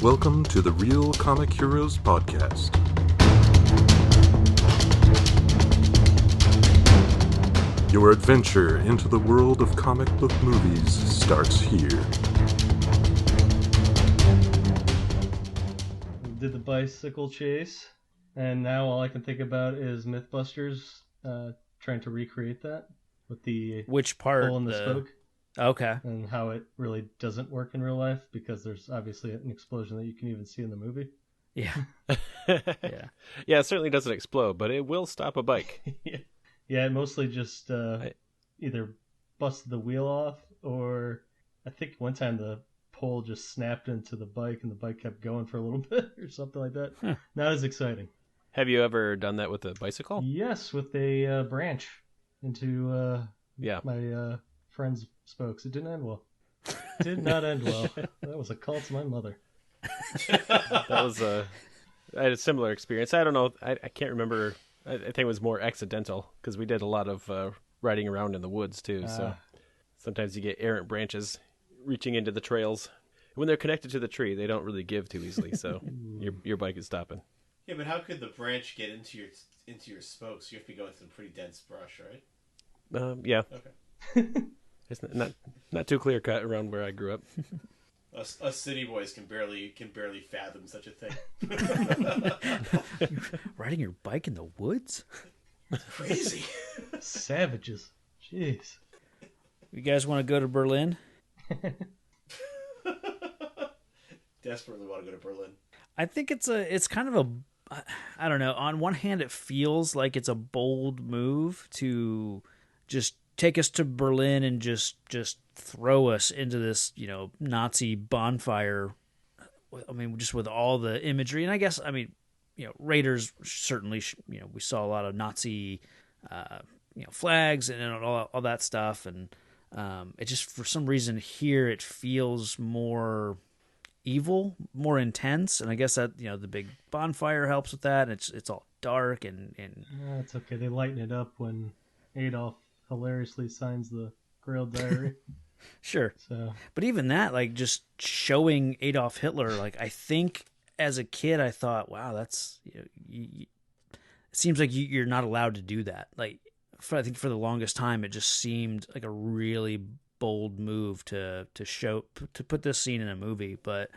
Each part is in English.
Welcome to the Real Comic Heroes Podcast. Your adventure into the world of comic book movies starts here. Did the bicycle chase, and now all I can think about is Mythbusters trying to recreate that with the Which part? hole in the spoke. Okay. And how it really doesn't work in real life because there's obviously an explosion that you can even see in the movie. Yeah. Yeah. Yeah, it certainly doesn't explode, but it will stop a bike. Yeah, it mostly just either busted the wheel off, or I think one time the pole just snapped into the bike and the bike kept going for a little bit or something like that. Huh. Not as exciting. Have you ever done that with a bicycle? Yes, with a branch into my friend's spokes. It didn't end well. Did not end well. That was a call to my mother. I had a similar experience. I don't know. I can't remember. I think it was more accidental because we did a lot of riding around in the woods too. So sometimes you get errant branches reaching into the trails. When they're connected to the tree, they don't really give too easily. So your bike is stopping. Yeah, but how could the branch get into your spokes? You have to go with some pretty dense brush, right? Yeah. Okay. It's not too clear cut around where I grew up. Us city boys can barely fathom such a thing. Riding your bike in the woods? Crazy. Savages. Jeez. You guys want to go to Berlin? Desperately want to go to Berlin. I think it's kind of a, I don't know. On one hand, it feels like it's a bold move to just take us to Berlin and just throw us into this, Nazi bonfire. I mean, just with all the imagery, and I guess, Raiders certainly, we saw a lot of Nazi, flags and all that stuff, and it just, for some reason here, it feels more evil, more intense, and I guess that, the big bonfire helps with that. It's all dark and It's okay. They lighten it up when Adolf hilariously signs the Grail Diary. Sure. So, but even that, like, just showing Adolf Hitler, like, I think as a kid I thought, wow, that's it seems like you're not allowed to do that. Like, I think for the longest time it just seemed like a really bold move to put this scene in a movie. But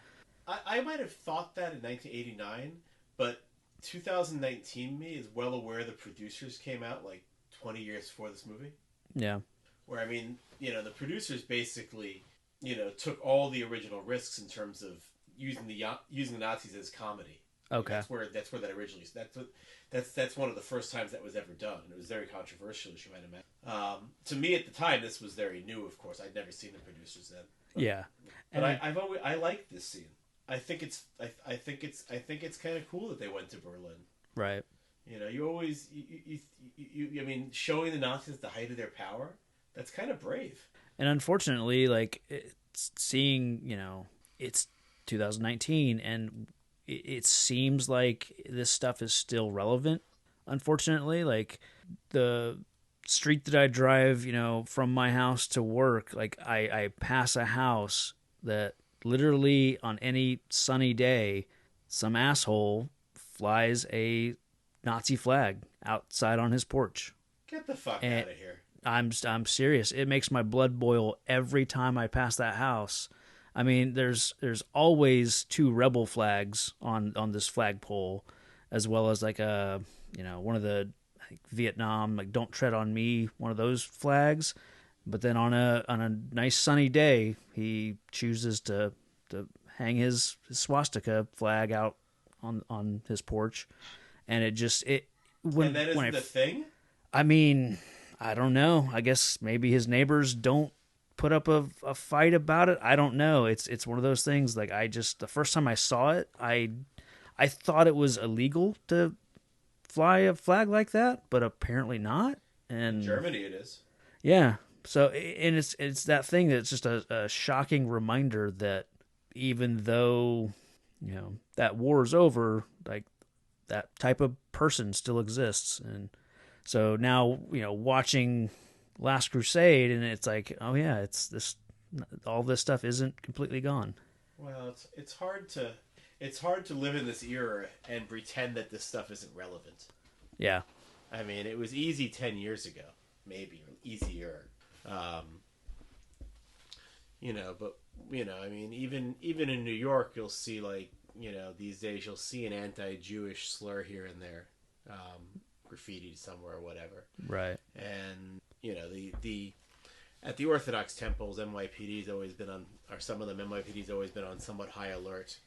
I might have thought that in 1989, but 2019 me is well aware the producers came out like 20 years before this movie. Yeah. Where, the producers basically, took all the original risks in terms of using the Nazis as comedy. Okay. That's where that originally. That's one of the first times that was ever done. It was very controversial, as you might imagine. To me at the time, this was very new. Of course, I'd never seen the producers then. Yeah. But I like this scene. I think it's kind of cool that they went to Berlin. Right. You always showing the Nazis the height of their power. That's kind of brave. And unfortunately, like, it's seeing, it's 2019 and it seems like this stuff is still relevant. Unfortunately, like, the street that I drive, from my house to work, like, I pass a house that literally on any sunny day, some asshole flies a Nazi flag outside on his porch. Get the fuck out of here. I'm serious. It makes my blood boil every time I pass that house. I mean, there's always two rebel flags on this flagpole, as well as like one of the, I think, Vietnam, like, "Don't Tread on Me," one of those flags. But then on a nice sunny day, he chooses to hang his swastika flag out on his porch, and it when and that isn't the thing. I mean, I don't know. I guess maybe his neighbors don't put up a fight about it. I don't know. It's one of those things. Like, the first time I saw it, I thought it was illegal to fly a flag like that, but apparently not. And in Germany, it is. Yeah. So, and it's that thing that's just a shocking reminder that even though, that war is over, like, that type of person still exists. And so now, watching Last Crusade, and it's like, oh yeah, it's this, all this stuff isn't completely gone. Well, it's hard to it's hard to live in this era and pretend that this stuff isn't relevant. Yeah. I mean, it was easy 10 years ago, maybe, or easier. But, I mean, even in New York, you'll see, like, these days you'll see an anti-Jewish slur here and there, graffiti somewhere or whatever. Right. And, the at the Orthodox temples, NYPD's always been on, or some of them, NYPD's always been on somewhat high alert.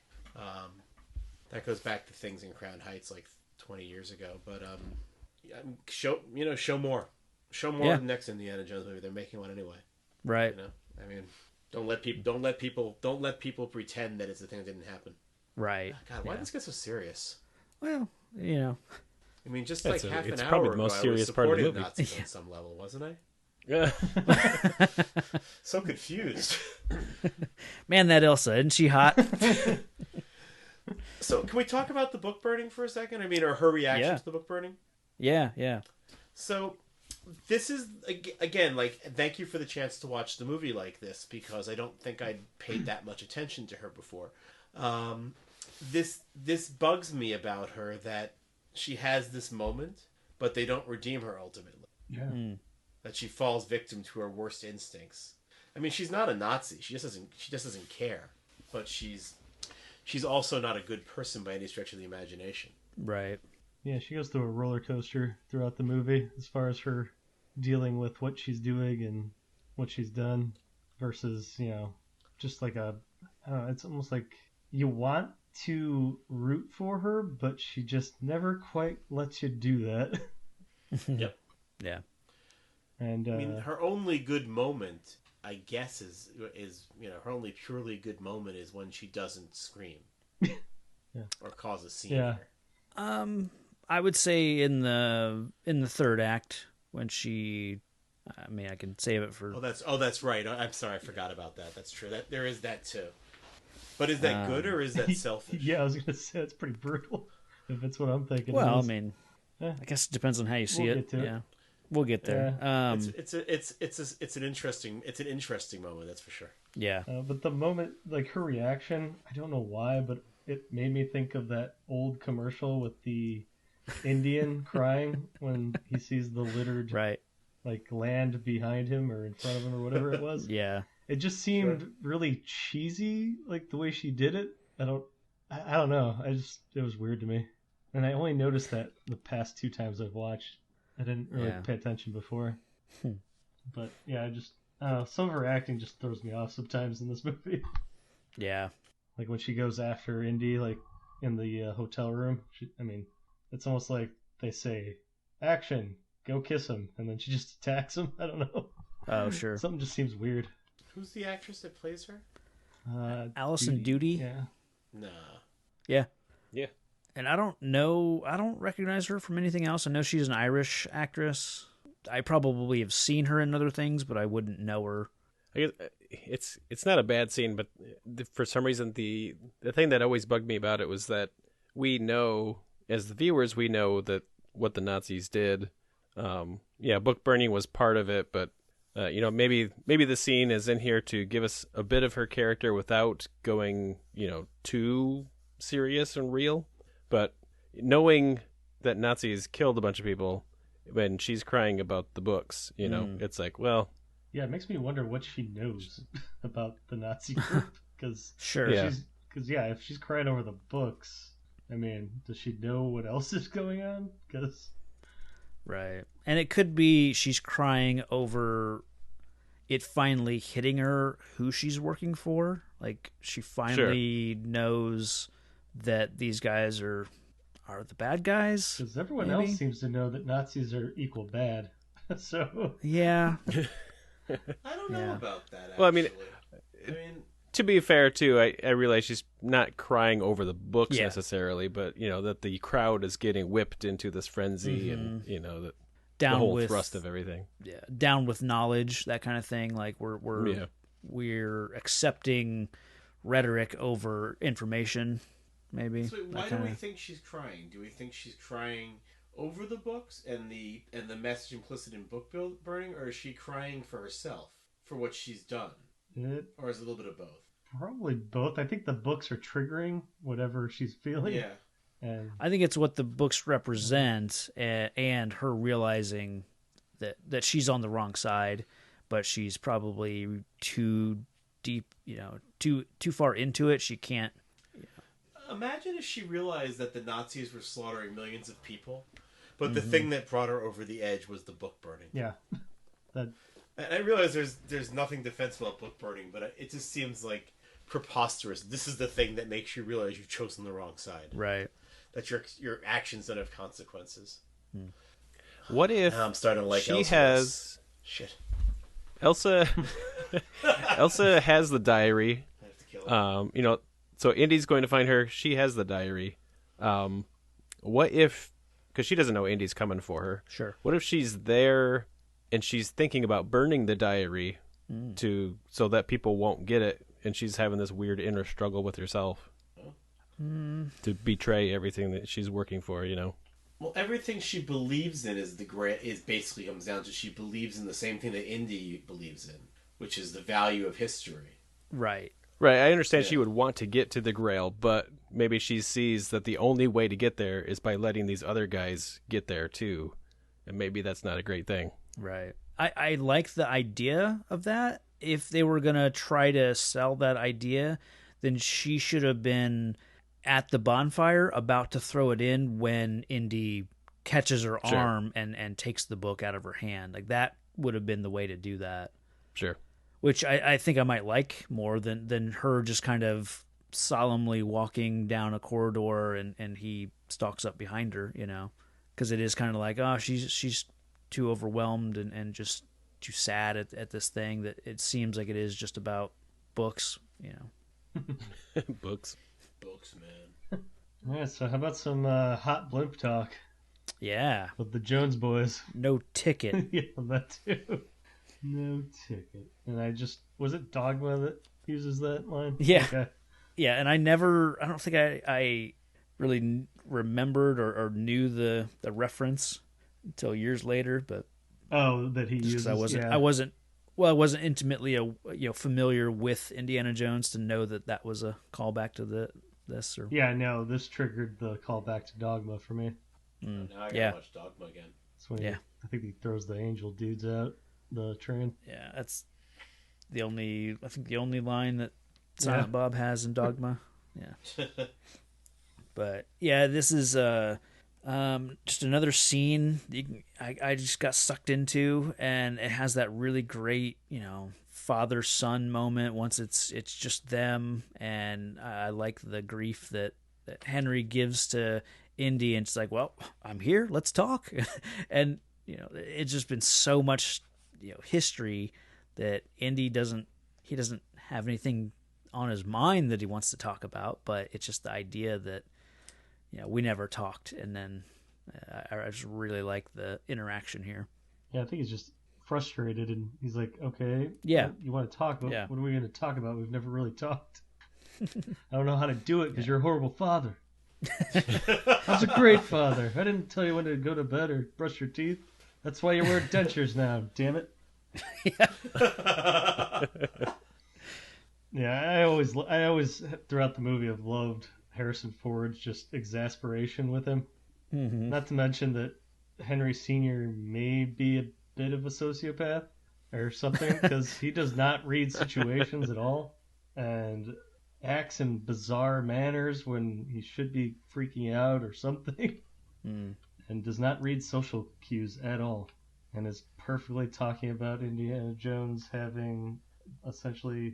That goes back to things in Crown Heights like 20 years ago. But show more Yeah. of the next Indiana Jones movie. They're making one anyway. Right. I mean, don't let people pretend that it's a thing that didn't happen. Right. God, why did this get so serious? Well, I mean, just like half an it's hour probably the ago, most I was serious part of the supporting movie. Nazis on some level, wasn't I? Yeah. So confused. Man, that Elsa, isn't she hot? So, can we talk about the book burning for a second? I mean, or her reaction Yeah. to the book burning? Yeah. So, this is, again, like, thank you for the chance to watch the movie like this, because I don't think I'd paid that much attention to her before. This bugs me about her, that she has this moment, but they don't redeem her ultimately. Yeah. That she falls victim to her worst instincts. I mean, she's not a Nazi. She just doesn't care. But she's also not a good person by any stretch of the imagination. Right. Yeah, she goes through a roller coaster throughout the movie as far as her dealing with what she's doing and what she's done versus, just like it's almost like you want to root for her, but she just never quite lets you do that. Yep. Yeah. And I mean, her only good moment, I guess, is her only purely good moment is when she doesn't scream. Yeah. Or cause a scene. Yeah. I would say in the third act when she, I mean, I can save it for. That's right. I'm sorry, I forgot about that. That's true. That there is that too. But is that good or is that selfish? Yeah, I was gonna say it's pretty brutal. If it's what I'm thinking. Well, it I is. mean, Yeah. I guess it depends on how you see We'll it. get to it. Yeah. We'll get there. It's an interesting moment, that's for sure. Yeah. But the moment, like her reaction, I don't know why, but it made me think of that old commercial with the Indian crying when he sees the littered Right. like land behind him or in front of him or whatever it was. Yeah. It just seemed really cheesy, like the way she did it. I don't know. It was weird to me, and I only noticed that the past 2 times I've watched. I didn't really pay attention before. But yeah, I don't know, some of her acting just throws me off sometimes in this movie. Yeah. Like when she goes after Indy, like in the hotel room. It's almost like they say, "Action, go kiss him," and then she just attacks him. I don't know. Oh, sure. Something just seems weird. Who's the actress that plays her? Allison Duty. Yeah. Nah. Yeah. Yeah. And I don't recognize her from anything else. I know she's an Irish actress. I probably have seen her in other things, but I wouldn't know her. I guess it's not a bad scene, but for some reason the thing that always bugged me about it was that we know, as the viewers, we know that what the Nazis did. Book burning was part of it, but maybe the scene is in here to give us a bit of her character without going too serious and real. But knowing that Nazis killed a bunch of people, when she's crying about the books, it's like, well. Yeah, it makes me wonder what she knows about the Nazi group. Because Sure. Yeah. if she's crying over the books, I mean, does she know what else is going on? Because Right. And it could be she's crying over it finally hitting her who she's working for. Like she finally knows that these guys are the bad guys. everyone maybe? else seems to know that Nazis are equal bad. So Yeah. I don't know about that, actually. Well, I mean, I to be fair, too, I realize she's not crying over the books Yeah. necessarily, but, that the crowd is getting whipped into this frenzy and, the Down whole with thrust of everything. Yeah, down with knowledge, that kind of thing. Like we're accepting rhetoric over information, maybe. So why do we think she's crying? Do we think she's crying over the books and the message implicit in book burning, or is she crying for herself, for what she's done? Or is it a little bit of both? Probably both. I think the books are triggering whatever she's feeling. Yeah. And I think it's what the books represent, and her realizing that she's on the wrong side, but she's probably too deep, too far into it. She can't. Imagine if she realized that the Nazis were slaughtering millions of people, but the thing that brought her over the edge was the book burning. yeah, that And I realize there's nothing defensible about book burning, but it just seems like preposterous. This is the thing that makes you realize you've chosen the wrong side. Right. That your actions don't have consequences. What if I'm starting to like she Elsa has shit. Elsa? Elsa has the diary. I have to kill her. So Indy's going to find her. She has the diary. What if? Because she doesn't know Indy's coming for her. Sure. What if she's there and she's thinking about burning the diary so that people won't get it, and she's having this weird inner struggle with herself to betray everything that she's working for, Well, everything she believes in is basically comes down to she believes in the same thing that Indy believes in, which is the value of history. Right. Right, I understand Yeah. she would want to get to the Grail, but maybe she sees that the only way to get there is by letting these other guys get there too, and maybe that's not a great thing. Right. I like the idea of that. If they were going to try to sell that idea, then she should have been at the bonfire about to throw it in when Indy catches her Sure. arm and takes the book out of her hand. Like, that would have been the way to do that. Sure. Which I think I might like more than her just kind of solemnly walking down a corridor and he stalks up behind her, because it is kind of like, oh, she's too overwhelmed and just too sad at this thing that it seems like it is just about books, Books. Books, man. yeah. So how about some hot blimp talk Yeah. with the Jones boys? No ticket. Yeah, that too. No ticket. And was it Dogma that uses that line? Yeah. Okay. Yeah, and I don't think I really remembered or knew the reference until years later, but Oh, that he just uses. because yeah. I wasn't intimately familiar with Indiana Jones to know that was a callback to this. Or Yeah, no, this triggered the callback to Dogma for me. Now I gotta Yeah. watch Dogma again. That's when Yeah. I think he throws the angel dudes out the train. yeah, that's the only line that Silent Bob has in Dogma. Yeah. But yeah, this is just another scene I just got sucked into, and it has that really great, father-son moment once it's just them, and I like the grief that Henry gives to Indy, and it's like, well, I'm here, let's talk. And it's just been so much history that Indy doesn't have anything on his mind that he wants to talk about, but it's just the idea that we never talked, and then I just really like the interaction here. Yeah, I think he's just frustrated, and he's like, "Okay, Yeah. you want to talk? But Yeah. what are we going to talk about? We've never really talked. I don't know how to do it because you're a horrible father. I was a great father. I didn't tell you when to go to bed or brush your teeth. That's why you wear dentures now. Damn it." Yeah, I always throughout the movie have loved Harrison Ford's just exasperation with him. Mm-hmm. Not to mention that Henry Sr. may be a bit of a sociopath or something, because he does not read situations at all and acts in bizarre manners when he should be freaking out or something, and does not read social cues at all, and is perfectly talking about Indiana Jones having essentially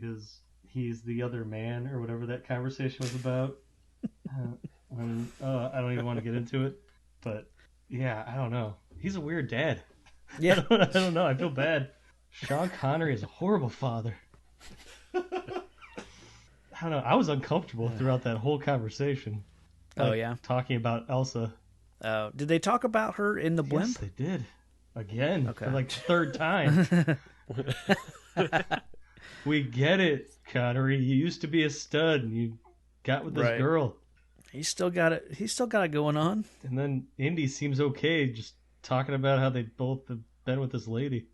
he's the other man or whatever that conversation was about. I don't even want to get into it, but yeah, I don't know. He's a weird dad. Yeah. I don't know. I feel bad. Sean Connery is a horrible father. I don't know. I was uncomfortable throughout that whole conversation. Oh, yeah? Talking about Elsa. Did they talk about her in the blimp? Yes, they did. Again, Okay. for like the third time. We get it, Connery. You used to be a stud, and you got with this Right. girl. He's still got it going on. And then Indy seems okay, just talking about how they both have been with this lady.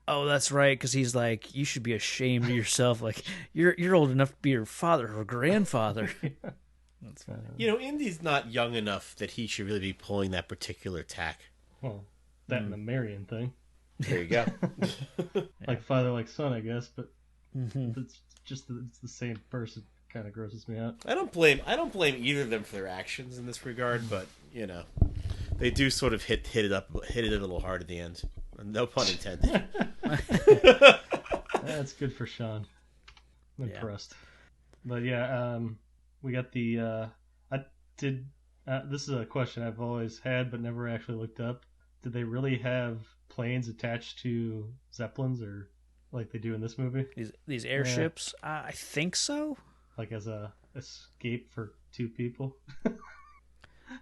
Oh, that's right, because he's like, you should be ashamed of yourself. Like, you're old enough to be your father or grandfather. That's funny. Indy's not young enough that he should really be pulling that particular tack. Well, that and the Marion thing. There you go. Like father, like son, I guess, but it's just it's the same person. Kind of grosses me out. I don't blame either of them for their actions in this regard, but they do sort of hit it a little hard at the end. No pun intended. That's good for Sean. I'm impressed. But yeah, we got the. This is a question I've always had, but never actually looked up. Did they really have planes attached to Zeppelins, or like they do in this movie? These airships? I think so. Like as a escape for two people.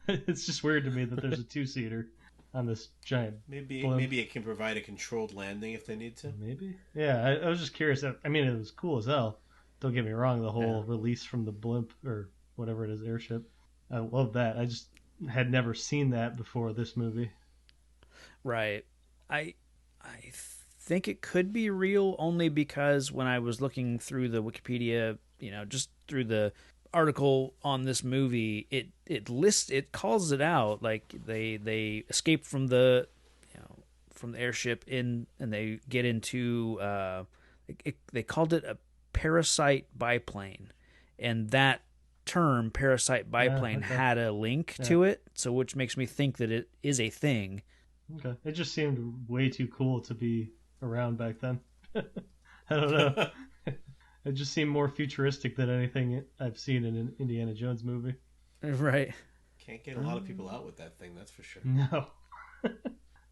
It's just weird to me that there's a two-seater on this giant. Maybe it can provide a controlled landing if they need to. Maybe. Yeah, I was just curious. I mean, it was cool as hell. Don't get me wrong. The whole release from the blimp or whatever it is, airship. I love that. I just had never seen that before this movie. Right. I think it could be real only because when I was looking through the Wikipedia, just through the article on this movie, it calls it out, like they escape from the airship and they get into they called it a parasite biplane, and that term parasite biplane had a link to it, so which makes me think that it is a thing. Okay, it just seemed way too cool to be around back then. I don't know. It just seemed more futuristic than anything I've seen in an Indiana Jones movie. Right. Can't get a lot of people out with that thing, that's for sure. No.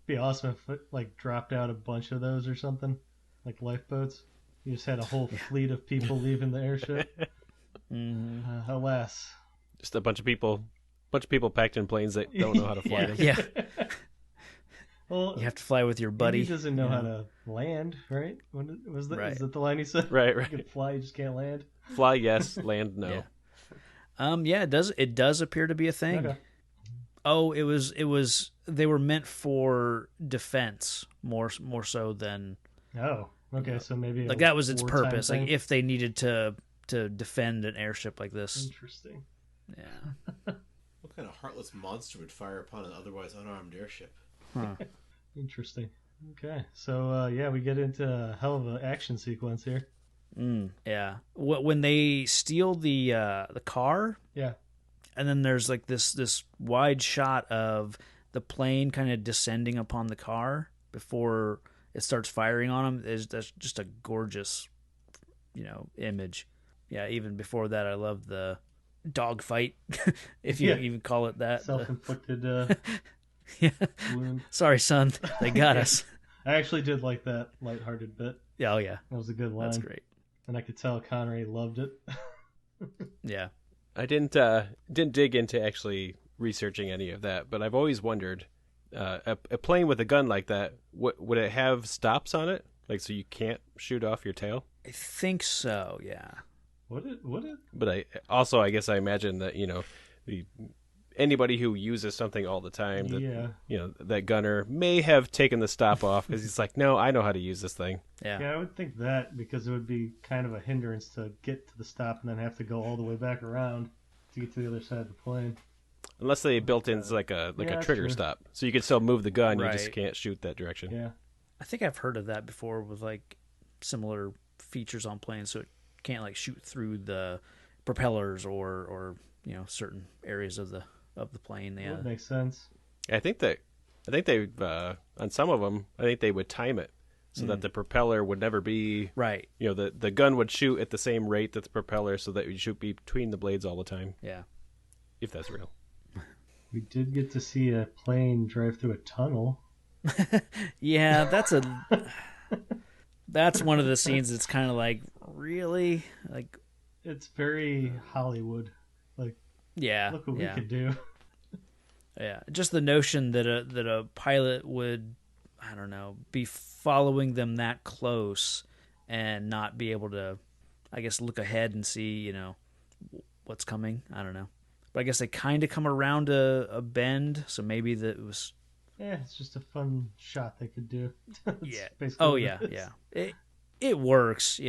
Be awesome if it like dropped out a bunch of those or something, like lifeboats. You just had a whole fleet of people leaving the airship. Alas, just a bunch of people packed in planes that don't know how to fly them. Yeah. Well, you have to fly with your buddy. He doesn't know how to land, right? Was that right. Is that the line he said? Right. You can fly, you just can't land. Fly, yes. Land, no. Yeah. It does appear to be a thing. Okay. Oh, it was. They were meant for defense more so than. Oh, okay. So maybe like that was its purpose. Thing? Like if they needed to defend an airship like this. Interesting. Yeah. What kind of heartless monster would fire upon an otherwise unarmed airship? Huh. Interesting. Okay, so we get into a hell of an action sequence here. Yeah. When they steal the car. Yeah. And then there's like this wide shot of the plane kind of descending upon the car before it starts firing on them. That's just a gorgeous, image. Yeah. Even before that, I love the dogfight, if you even call it that. Self-inflicted. Yeah. Wound. Sorry, son. They got us. I actually did like that lighthearted bit. Yeah, oh yeah. That was a good line. That's great. And I could tell Connery loved it. Yeah. I didn't dig into actually researching any of that, but I've always wondered, a plane with a gun like that, would it have stops on it, like so you can't shoot off your tail? I think so. Yeah. Would it? But I guess I imagine that anybody who uses something all the time, that gunner may have taken the stop off because he's like, no, I know how to use this thing. Yeah. Yeah, I would think that because it would be kind of a hindrance to get to the stop and then have to go all the way back around to get to the other side of the plane. Unless they built in like a trigger stop, so you can still move the gun, right. You just can't shoot that direction. Yeah. I think I've heard of that before with like similar features on planes, so it can't like shoot through the propellers or certain areas of the plane. Yeah, That makes sense. I think they on some of them, I think they would time it so that the propeller would never be right. The gun would shoot at the same rate that the propeller, so that you shoot between the blades all the time. Yeah, if that's real. We did get to see a plane drive through a tunnel. Yeah, that's one of the scenes that's kind of like, really? Like, it's very Hollywood. Like, yeah, look what we could do. Yeah, just the notion that a pilot would, I don't know, be following them that close and not be able to, I guess, look ahead and see, what's coming. I don't know. But I guess they kind of come around a bend, so maybe that it was Yeah, it's just a fun shot they could do. That's Yeah. basically Oh what yeah, it is. yeah. It works,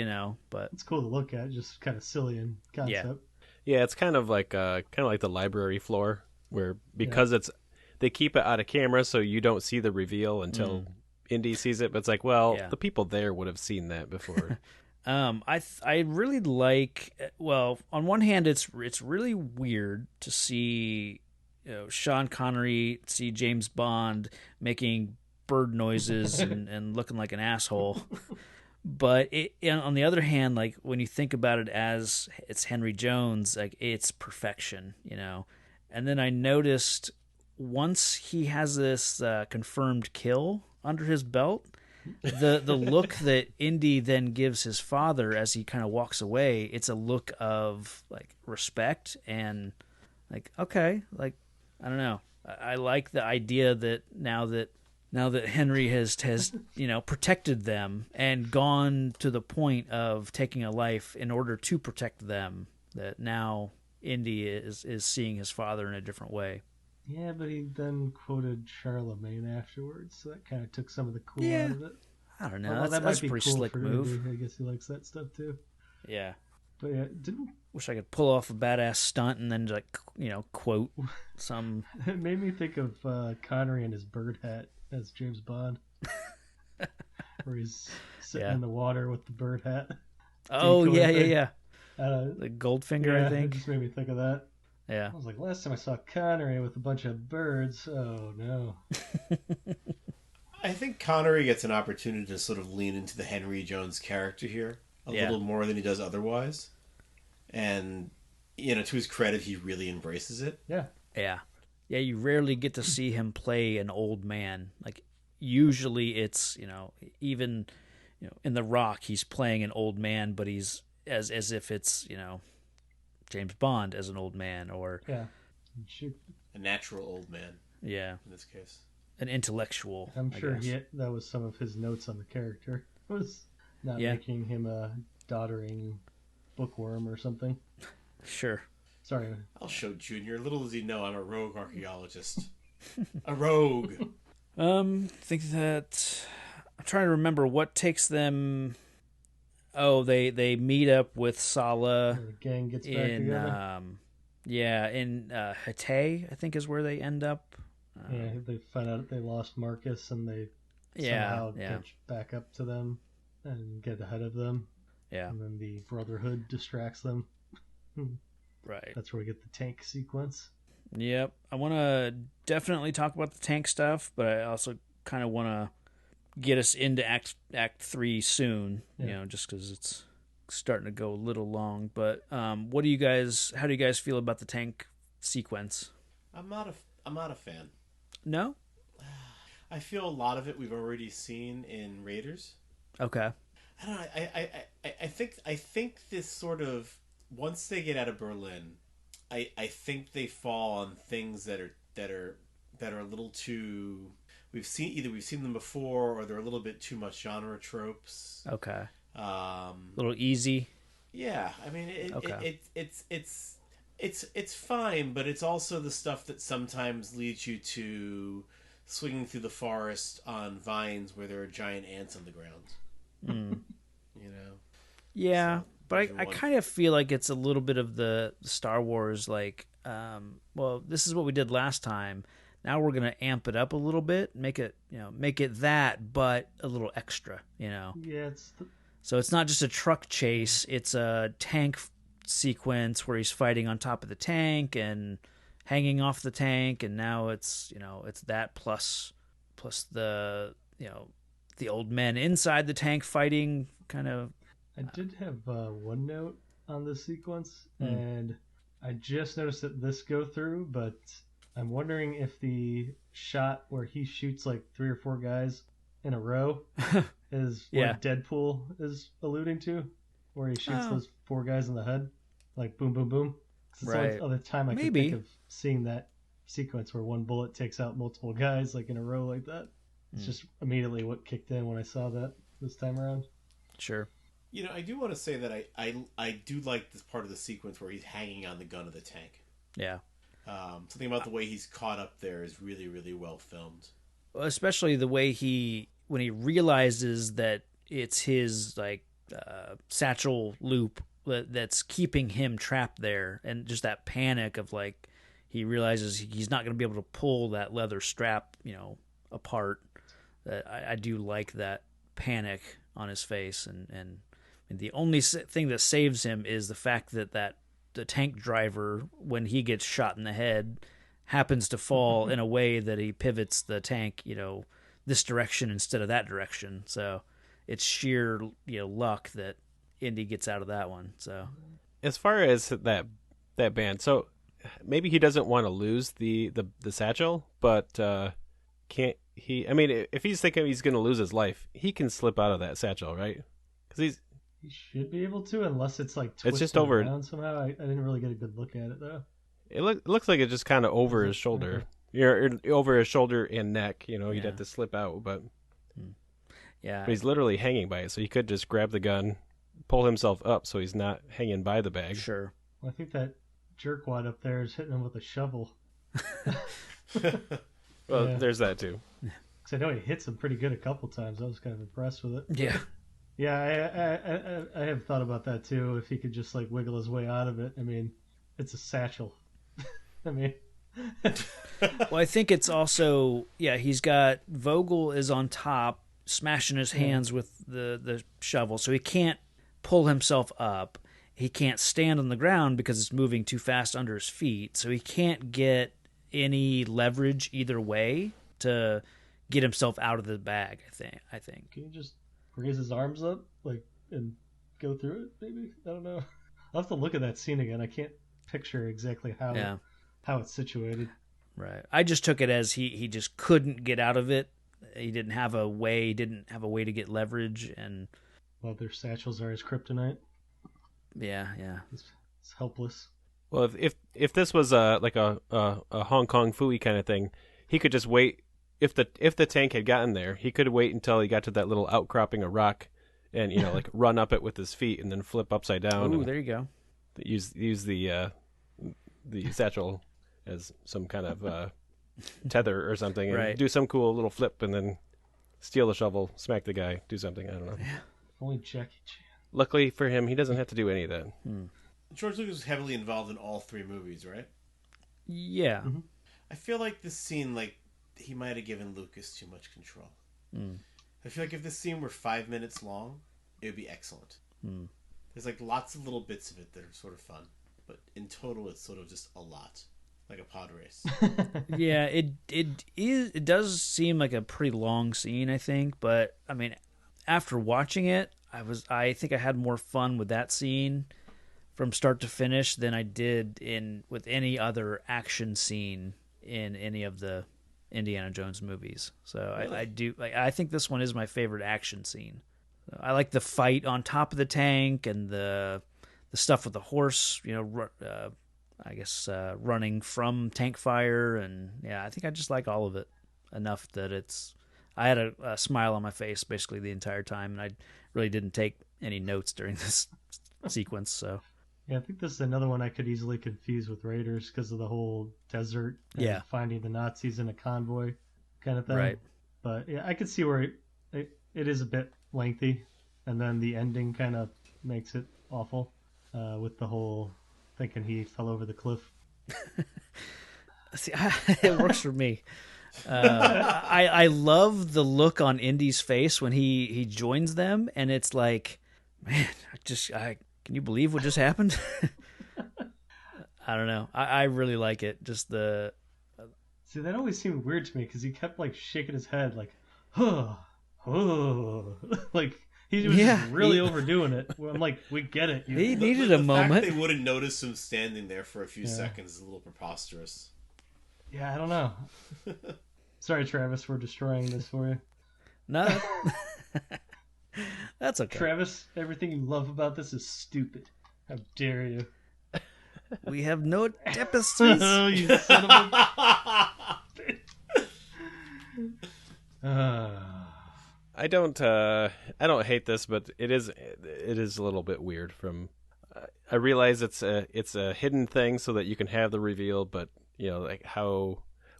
but It's cool to look at, just kind of silly in yeah. concept. Yeah, it's kind of like the library floor where because they keep it out of camera so you don't see the reveal until Indy sees it. But it's like, well, Yeah. the people there would have seen that before. I really like. Well, on one hand, it's really weird to see, Sean Connery, see James Bond making bird noises and looking like an asshole. But on the other hand, like when you think about it as it's Henry Jones, like it's perfection, And then I noticed once he has this confirmed kill under his belt, the look that Indy then gives his father as he kind of walks away, it's a look of like respect and like, okay, like I don't know. I like the idea that now that Henry has protected them and gone to the point of taking a life in order to protect them, that now Indy is seeing his father in a different way. Yeah, but he then quoted Charlemagne afterwards, so that kind of took some of the cool Yeah. out of it. I don't know. Although That's might a be pretty cool slick for move. Indy. I guess he likes that stuff too. Yeah. But yeah, didn't Wish I could pull off a badass stunt and then like quote some. it made me think of Connery and his bird hat as James Bond, where he's sitting in the water with the bird hat. Oh Decoy yeah, thing. yeah. The Goldfinger, Yeah, I it think. just made me think of that. Yeah. I was like, last time I saw Connery with a bunch of birds. Oh no. I think Connery gets an opportunity to sort of lean into the Henry Jones character here a little more than he does otherwise. And, to his credit, he really embraces it. Yeah. Yeah. Yeah, you rarely get to see him play an old man. Like usually it's, even in The Rock he's playing an old man, but he's as if it's, James Bond as an old man or A natural old man. Yeah. In this case. An intellectual. I'm sure that was some of his notes on the character. Was not making him a doddering bookworm or something. Sure. Sorry. I'll show Junior. Little does he know I'm a rogue archaeologist. A rogue. Think that I'm trying to remember what takes them. Oh, they meet up with Sala. The gang gets back together. In Hatay, I think is where they end up. They find out they lost Marcus and they somehow catch back up to them and get ahead of them. Yeah. And then the Brotherhood distracts them. Right. That's where we get the tank sequence. Yep. I want to definitely talk about the tank stuff, but I also kind of want to get us into Act 3 soon, just because it's starting to go a little long. But how do you guys feel about the tank sequence? I'm not a fan. No? I feel a lot of it we've already seen in Raiders. Okay. I don't know. I think this sort of, once they get out of Berlin, I think they fall on things that are a little too. We've seen them before, or they're a little bit too much genre tropes. Okay. A little easy. Yeah, I mean, it's fine, but it's also the stuff that sometimes leads you to swinging through the forest on vines where there are giant ants on the ground. Yeah, so, but I kind of feel like it's a little bit of the Star Wars, like, well, this is what we did last time. Now we're gonna amp it up a little bit, make it that, but a little extra, Yeah, So it's not just a truck chase; it's a tank sequence where he's fighting on top of the tank and hanging off the tank, and now it's it's that plus the the old men inside the tank fighting kind of. I did have one note on this sequence, and I just noticed that this go through, but I'm wondering if the shot where he shoots like 3 or 4 guys in a row is what Deadpool is alluding to, where he shoots those 4 guys in the head, like boom, boom, boom. It's the only other time I can think of seeing that sequence where one bullet takes out multiple guys like in a row like that. It's just immediately what kicked in when I saw that this time around. Sure. I do want to say that I do like this part of the sequence where he's hanging on the gun of the tank. Yeah. Something about the way he's caught up there is really, really well filmed. especially the way when he realizes that it's his satchel loop that's keeping him trapped there, and just that panic of like he realizes he's not going to be able to pull that leather strap, apart. That I do like that panic on his face, and the only thing that saves him is the fact that the tank driver, when he gets shot in the head, happens to fall in a way that he pivots the tank, this direction instead of that direction. So it's sheer, luck that Indy gets out of that one. So as far as that band, so maybe he doesn't want to lose the satchel, but can't he? I mean, if he's thinking he's going to lose his life, he can slip out of that satchel, right? Because he should be able to, unless it's like twisted it's just over around somehow. I didn't really get a good look at it though. It looks like it's just kind of over his shoulder. Okay. You're over his shoulder and neck. You'd Yeah. have to slip out, but yeah, he's literally hanging by it, so he could just grab the gun, pull himself up, so he's not hanging by the bag. sure. Well, I think that jerkwad up there is hitting him with a shovel. Well, Yeah. there's that too. Because I know he hits him pretty good a couple times. I was kind of impressed with it. Yeah. Yeah, I have thought about that too. If he could just like wiggle his way out of it. I mean, it's a satchel. I mean, Well, I think it's also, he's got Vogel is on top, smashing his hands with the shovel, so he can't pull himself up. He can't stand on the ground because it's moving too fast under his feet, so he can't get any leverage either way to get himself out of the bag. I think. can you just raise his arms up and go through it? Maybe, I don't know. I'll have to look at that scene again. I can't picture exactly how it's situated. Right. I just took it as he just couldn't get out of it. He didn't have a way to get leverage, and Well, their satchels are his kryptonite. yeah. It's helpless. Well, if this was like a Hong Kong Phooey kind of thing, he could just wait. If the tank had gotten there, he could wait until he got to that little outcropping of rock, and like run up it with his feet and then flip upside down. Oh, there you go. Use the satchel as some kind of tether or something, and Right. do some cool little flip, and then steal the shovel, smack the guy, do something. I don't know. Only Jackie Chan. Luckily for him, he doesn't have to do any of that. George Lucas was heavily involved in all three movies, right? Yeah. Mm-hmm. I feel like this scene, he might have given Lucas too much control. I feel like if this scene were 5 minutes long, it would be excellent. There's lots of little bits of it that are sort of fun, but in total, it's sort of just a lot, like a pod race. Yeah, it does seem like a pretty long scene, I think, but I mean, after watching it, I think I had more fun with that scene from start to finish than I did with any other action scene in any of the Indiana Jones movies. So Really? I think this one is my favorite action scene. I like the fight on top of the tank and the stuff with the horse, running from tank fire, and I think I just like all of it enough that I had a smile on my face basically the entire time, and I really didn't take any notes during this sequence. So Yeah, I think this is another one I could easily confuse with Raiders because of the whole desert and finding the Nazis in a convoy kind of thing. Right. But yeah, I could see where it is a bit lengthy, and then the ending kind of makes it awful with the whole thinking he fell over the cliff. see, it works for me. I love the look on Indy's face when he joins them, and it's like, man, can you believe what just happened? I don't know. I really like it. Just the See, that always seemed weird to me because he kept shaking his head huh, he was just really overdoing it. I'm like, we get it. He The needed a fact moment. they wouldn't notice him standing there for a few seconds is a little preposterous. Yeah, I don't know. Sorry, Travis, we're destroying this for you. No, that's okay. Travis, everything you love about this is stupid. How dare you? We have no deficits. Oh, you son of a I don't hate this, but it is a little bit weird. I realize it's a hidden thing so that you can have the reveal, but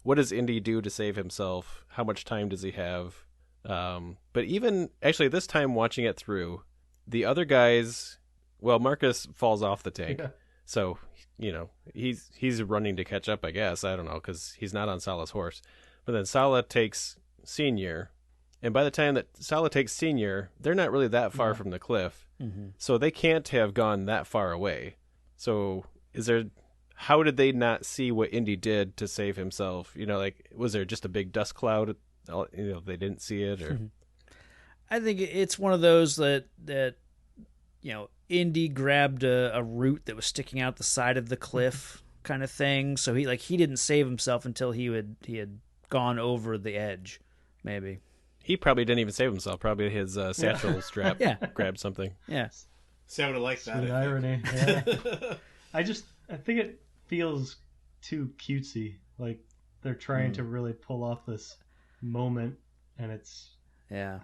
what does Indy do to save himself? How much time does he have? But even actually this time watching it through, the other guys, well, Marcus falls off the tank. Yeah. So, he's running to catch up, I guess. I don't know, because he's not on Sala's horse. But then Sala takes Senior. And by the time that Sala takes Senior, they're not really that far from the cliff. Mm-hmm. So they can't have gone that far away. So how did they not see what Indy did to save himself? Was there just a big dust cloud? They didn't see it, or I think it's one of those that Indy grabbed a root that was sticking out the side of the cliff kind of thing. So he didn't save himself until he had gone over the edge, maybe. He probably didn't even save himself. Probably his satchel strap grabbed something. Yeah. See, I would have liked that. Sweet irony. Yeah. I think it feels too cutesy. Like they're trying to really pull off this moment, and it's Yeah.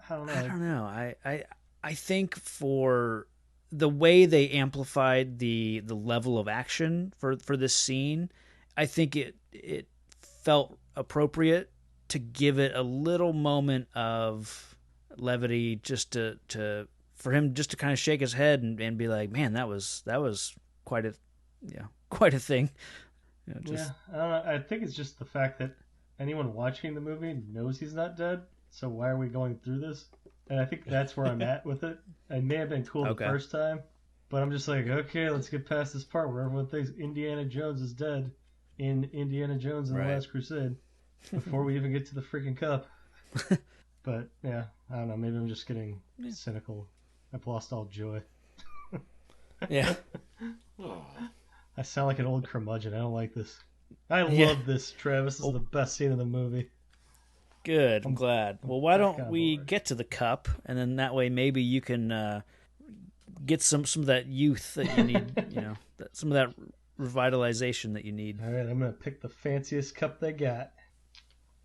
I don't know. I don't know. I think for the way they amplified the level of action for this scene, I think it felt appropriate to give it a little moment of levity, just for him just to kind of shake his head and be like, man, that was quite a thing. I don't know. I think it's just the fact that anyone watching the movie knows he's not dead. So why are we going through this? And I think that's where I'm at with it. It may have been cool the first time, but I'm just like, okay, let's get past this part where everyone thinks Indiana Jones is dead in Indiana Jones and the Last Crusade before we even get to the freaking cup. But yeah, I don't know. Maybe I'm just getting cynical. I've lost all joy. Yeah. I sound like an old curmudgeon. I don't like this. I love this, Travis. This is the best scene in the movie. Good. I'm glad. Well, why don't we get to the cup, and then that way maybe you can get some of that youth that you need, some of that revitalization that you need. All right, I'm going to pick the fanciest cup they got.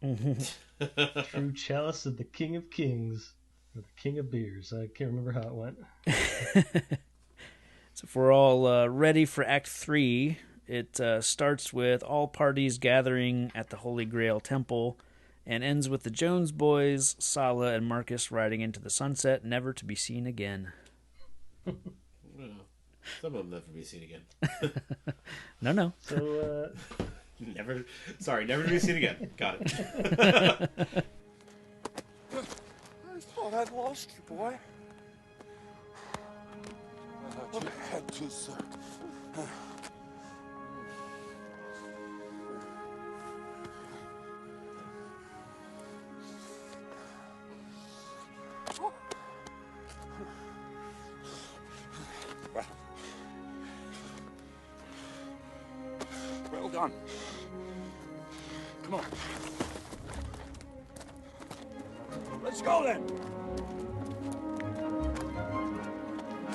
True chalice of the King of Kings, or the King of Beers. I can't remember how it went. So if we're all ready for Act 3, it starts with all parties gathering at the Holy Grail Temple and ends with the Jones boys, Sala, and Marcus riding into the sunset, never to be seen again. Well, some of them never to be seen again. No. So, never to be seen again. Got it. I thought I'd lost you, boy. I thought you had to, sir. Well done. Come on. Let's go then.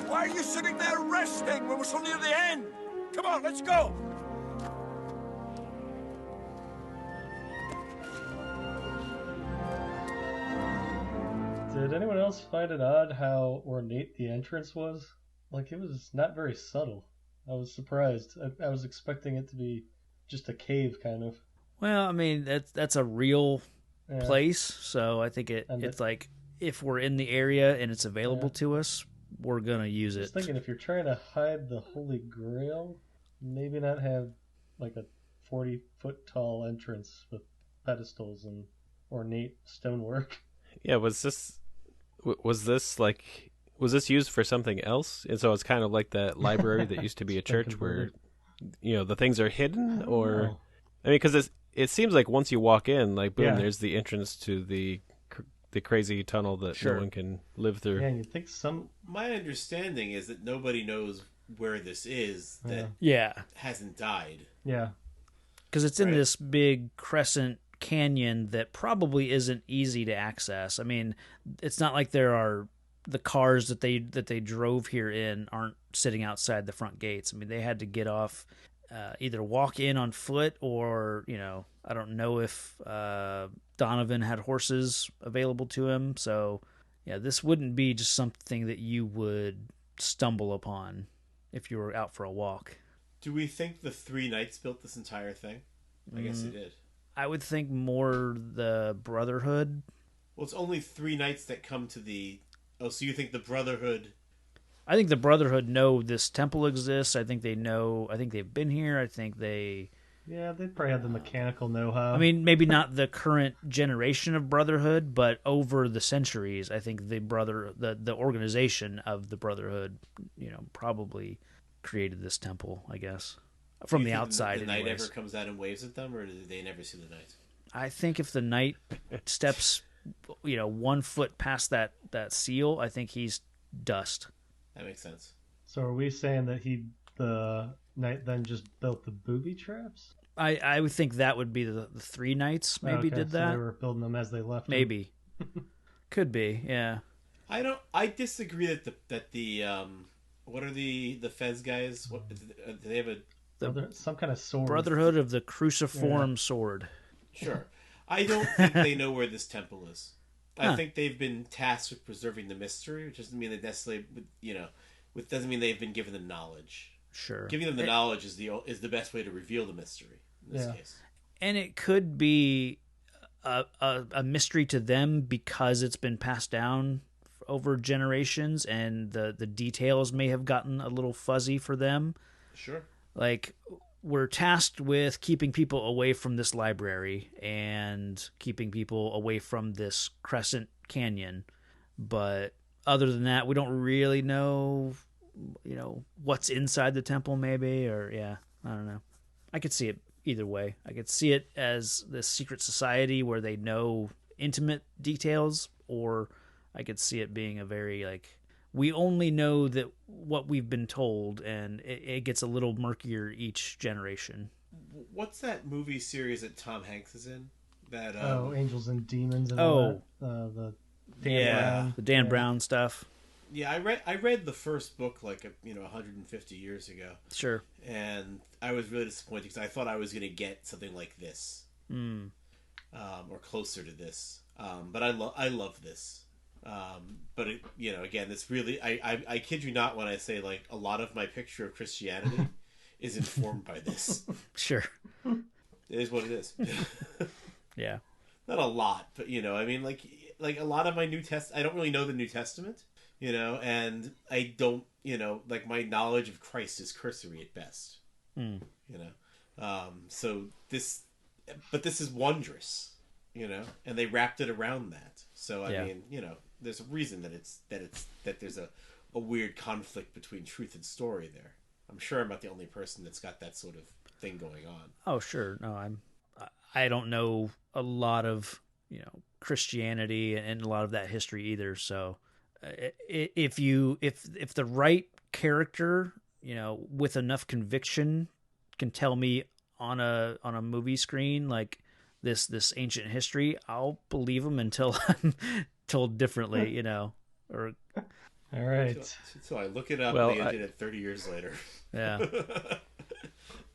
Why are you sitting there resting when we're so near the end? Come on, let's go. did anyone else find it odd how ornate the entrance was? Like, it was not very subtle. I was surprised. I was expecting it to be just a cave, kind of. Well, I mean, that's a real place, so I think it's like, if we're in the area and it's available to us, we're going to use it. I was thinking, if you're trying to hide the Holy Grail, maybe not have, like, a 40-foot tall entrance with pedestals and ornate stonework. Yeah, was this used for something else? And so it's kind of like that library that used to be a church where, the things are hidden, or I mean, because it seems like once you walk in, like boom, there's the entrance to the crazy tunnel that no one can live through. Yeah, you think My understanding is that nobody knows where this is that hasn't died. Yeah, because it's in this big crescent canyon that probably isn't easy to access. I mean, it's not like there are the cars that they drove here in aren't sitting outside the front gates. I mean, they had to get off, either walk in on foot, or I don't know if Donovan had horses available to him. So yeah, this wouldn't be just something that you would stumble upon if you were out for a walk. Do we think the three knights built this entire thing? I guess they did. I would think more the Brotherhood. Well, it's only 3 knights that come to the... Oh, so you think the Brotherhood... I think the Brotherhood know this temple exists. I think they know. I think they've been here. I think they... Yeah, they probably have the mechanical know-how. I mean, maybe not the current generation of Brotherhood, but over the centuries, I think the organization of the Brotherhood, probably created this temple, I guess, from the outside. The knight anyways. ever comes out and waves at them, or do they never see the knight? I think if the knight steps, 1 foot past that seal, I think he's dust. That makes sense. So are we saying that the knight then just built the booby traps? I would think that would be the 3 knights maybe Okay, did so that. they were building them as they left. Maybe. Could be, yeah. I disagree that the what are the Fez guys? What do they have some kind of sword? Brotherhood of the Cruciform Sword. Sure. I don't think they know where this temple is. Huh. I think they've been tasked with preserving the mystery, which doesn't mean they necessarily, which doesn't mean they've been given the knowledge. Sure. Giving them the knowledge is the best way to reveal the mystery in this case. And it could be a mystery to them because it's been passed down over generations, and the details may have gotten a little fuzzy for them. Sure. Like, we're tasked with keeping people away from this library and keeping people away from this Crescent Canyon, but other than that, we don't really know, what's inside the temple, maybe, or I don't know. I could see it either way. I could see it as this secret society where they know intimate details, or I could see it being a very, we only know that what we've been told, and it gets a little murkier each generation. What's that movie series that Tom Hanks is in? That Angels and Demons and all that. The Dan Brown. The Dan Brown stuff. Yeah, I read the first book 150 years ago. Sure. And I was really disappointed because I thought I was going to get something like this, or closer to this. But I love this. But it, again, this really, I kid you not when I say a lot of my picture of Christianity is informed by this. Sure. It is what it is. Yeah. Not a lot, but I mean, like a lot of my I don't really know the New Testament, and I don't, my knowledge of Christ is cursory at best, so this is wondrous, and they wrapped it around that. So I mean, there's a reason that there's a weird conflict between truth and story there. I'm sure I'm not the only person that's got that sort of thing going on. Oh, sure. No, I don't know a lot of, Christianity and a lot of that history either. So if the right character, with enough conviction can tell me on a movie screen, this ancient history, I'll believe them until I'm told differently, or... All right. So I look it up on the internet 30 years later. Yeah.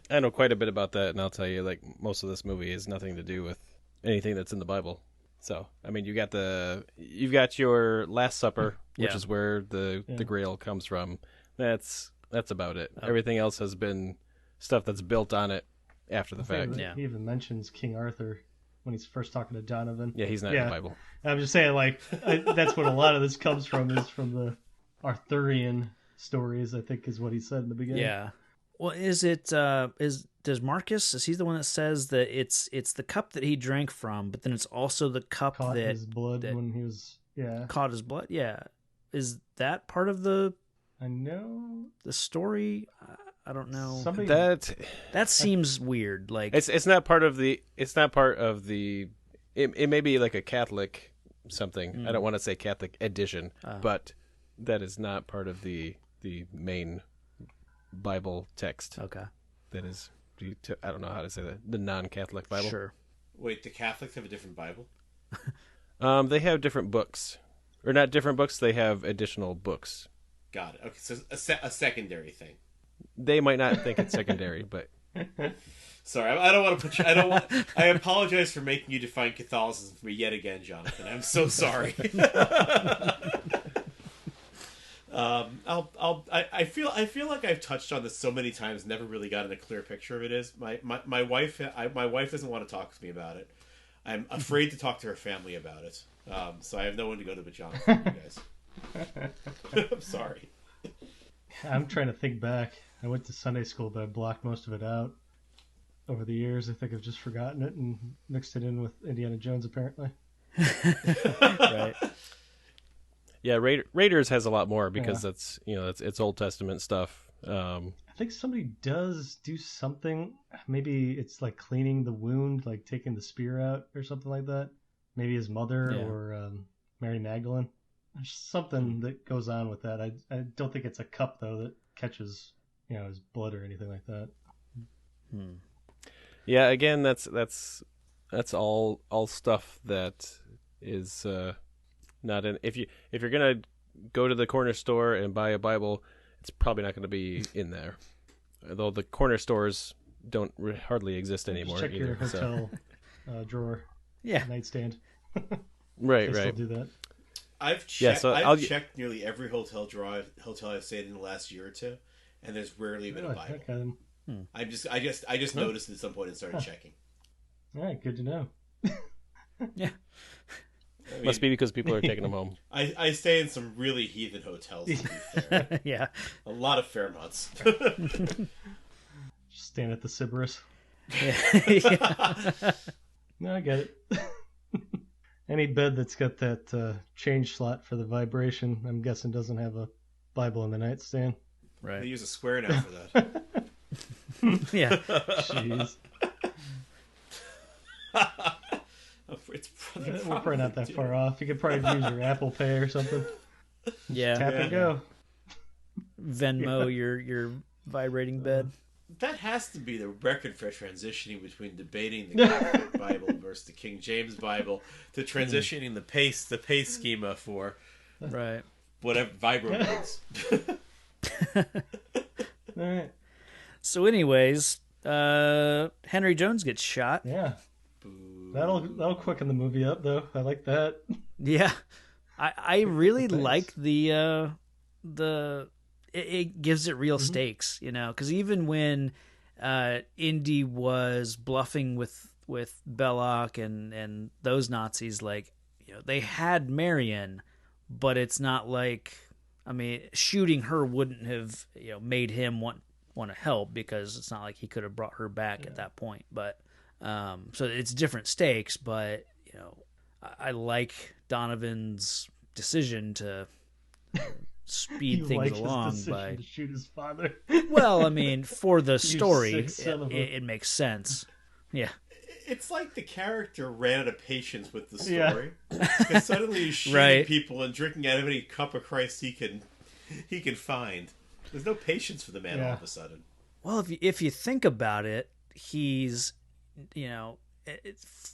I know quite a bit about that, and I'll tell you, most of this movie has nothing to do with anything that's in the Bible. So, I mean, you've got your Last Supper, which is where the Grail comes from. That's about it. Oh. Everything else has been stuff that's built on it after the fact. He even mentions King Arthur when he's first talking to Donovan. Yeah, he's not in the Bible. I'm just saying, that's what a lot of this comes from, is from the Arthurian stories, I think is what he said in the beginning. Yeah. Well, does Marcus, is he the one that says that it's the cup that he drank from, but then it's also the cup Caught that his blood that when he was caught his blood? Yeah. Is that part of the story? I don't know. That seems weird. It's not part of the. It may be like a Catholic something. I don't want to say Catholic edition, but that is not part of the main Bible text. Okay. That is, I don't know how to say that. The non-Catholic Bible. Sure. Wait, the Catholics have a different Bible? They have different books, or not different books. They have additional books. Got it. Okay, so a secondary thing. They might not think it's secondary, but. Sorry, I don't want to put you. I apologize for making you define Catholicism for me yet again, Jonathan. I'm so sorry. I feel like I've touched on this so many times, never really gotten a clear picture of it. Is my wife doesn't want to talk to me about it. I'm afraid to talk to her family about it. So I have no one to go to but Jonathan, you guys. I'm sorry. I'm trying to think back. I went to Sunday school, but I blocked most of it out over the years. I think I've just forgotten it and mixed it in with Indiana Jones, apparently. Right. Yeah, Raiders has a lot more because that's it's Old Testament stuff. I think somebody does do something. Maybe it's like cleaning the wound, like taking the spear out or something like that. Maybe his mother or Mary Magdalene. There's something that goes on with that. I don't think it's a cup though that catches his blood or anything like that. Yeah, again, that's all stuff that is not in. If you're gonna go to the corner store and buy a Bible, it's probably not going to be in there. Although the corner stores don't hardly exist anymore. Check your hotel drawer, nightstand. Right. Still do that. I've checked. I've checked nearly every hotel I've stayed in the last year or two, and there's rarely been a Bible. Okay. I just noticed it at some point and started checking. All right, good to know. Yeah. I mean, must be because people are taking them home. I stay in some really heathen hotels, to be fair. Yeah. A lot of Fairmonts. Just stand at the Sybaris. Yeah. No, I get it. Any bed that's got that change slot for the vibration, I'm guessing doesn't have a Bible in the nightstand. Right. They use a square now for that. Yeah. Jeez. We're probably not that far off. You could probably use your Apple Pay or something. Yeah. Tap and go. Venmo your vibrating bed. That has to be the record for transitioning between debating the Catholic Bible versus the King James Bible to transitioning the pay schema for Right. whatever vibro modes. All right. So, anyways, Henry Jones gets shot. Yeah. That'll quicken the movie up, though. I like that. Yeah, I really like the it gives it real stakes, because even when Indy was bluffing with Belloc and those Nazis, like they had Marion, but it's not like, I mean, shooting her wouldn't have made him want to help, because it's not like he could have brought her back at that point, but. So it's different stakes, but I like Donovan's decision to speed things along by to shoot his father. Well, I mean, for the You story, sick son of a- it makes sense. Yeah, It's like the character ran out of patience with the story. Because suddenly he's shooting Right. people and drinking out of any cup of Christ he can find. There's no patience for the man all of a sudden. well, if you think about it, he's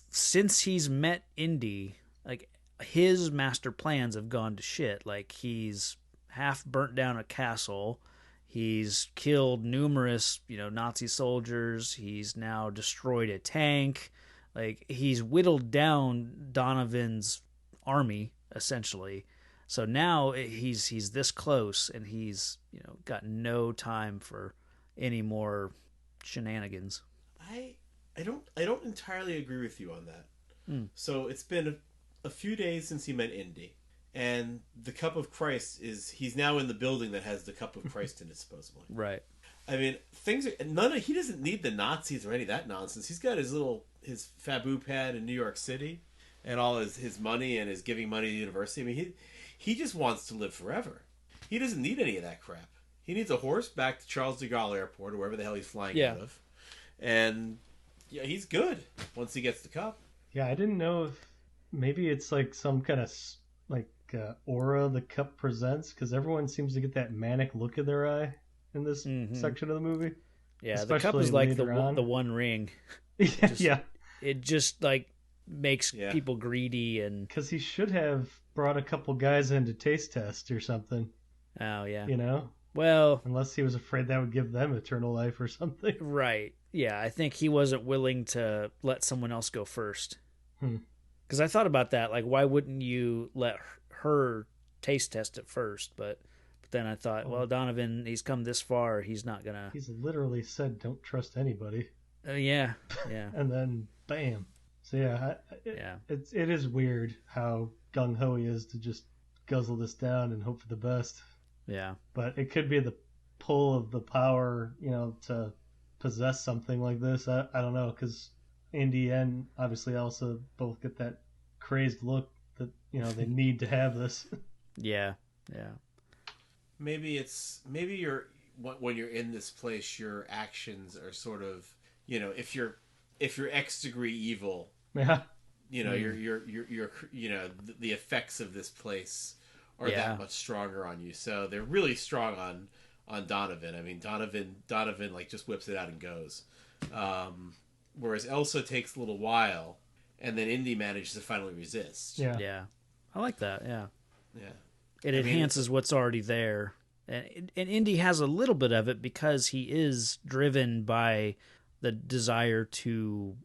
since he's met Indy, like his master plans have gone to shit. Like he's half burnt down a castle, he's killed numerous Nazi soldiers, he's now destroyed a tank. Like he's whittled down Donovan's army essentially. So now he's this close, and he's got no time for any more shenanigans. I don't entirely agree with you on that. So it's been a few days since he met Indy, and the cup of Christ he's now in the building that has the cup of Christ in it, supposedly. Right. I mean, he doesn't need the Nazis or any of that nonsense. He's got his Fabu pad in New York City, and all his money and his giving money to the university. I mean, he just wants to live forever. He doesn't need any of that crap. He needs a horse back to Charles de Gaulle Airport or wherever the hell he's flying out of, and yeah, he's good once he gets the cup. Yeah, I didn't know if maybe it's like some kind of aura the cup presents, because everyone seems to get that manic look in their eye in this section of the movie. Yeah, the cup is like the on. one ring. Yeah. It just like makes people greedy, and because he should have brought a couple guys in to taste test or something. Oh yeah. Well, unless he was afraid that would give them eternal life or something. Right. Yeah, I think he wasn't willing to let someone else go first. Because I thought about that. Like, why wouldn't you let her taste test it first? But then I thought, well, Donovan, he's come this far. He's not going to... He's literally said, don't trust anybody. Yeah. And then, bam. So, yeah, it is weird how gung-ho he is to just guzzle this down and hope for the best. Yeah. But it could be the pull of the power, to possess something like this. I don't know, because Indy and obviously Elsa both get that crazed look that, they need to have this. Yeah. Maybe you're when you're in this place, your actions are sort of, if you're X degree evil, Yeah. you're the effects of this place are that much stronger on you. So they're really strong on Donovan. I mean, Donovan like just whips it out and goes. Whereas Elsa takes a little while, and then Indy manages to finally resist. Yeah. I like that. Yeah. Yeah. It enhances what's already there. And Indy has a little bit of it because he is driven by the desire to,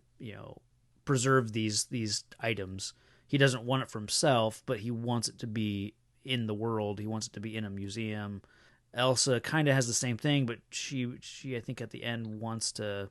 preserve these items. He doesn't want it for himself, but he wants it to be in the world. He wants it to be in a museum. Elsa kind of has the same thing, but she I think at the end wants to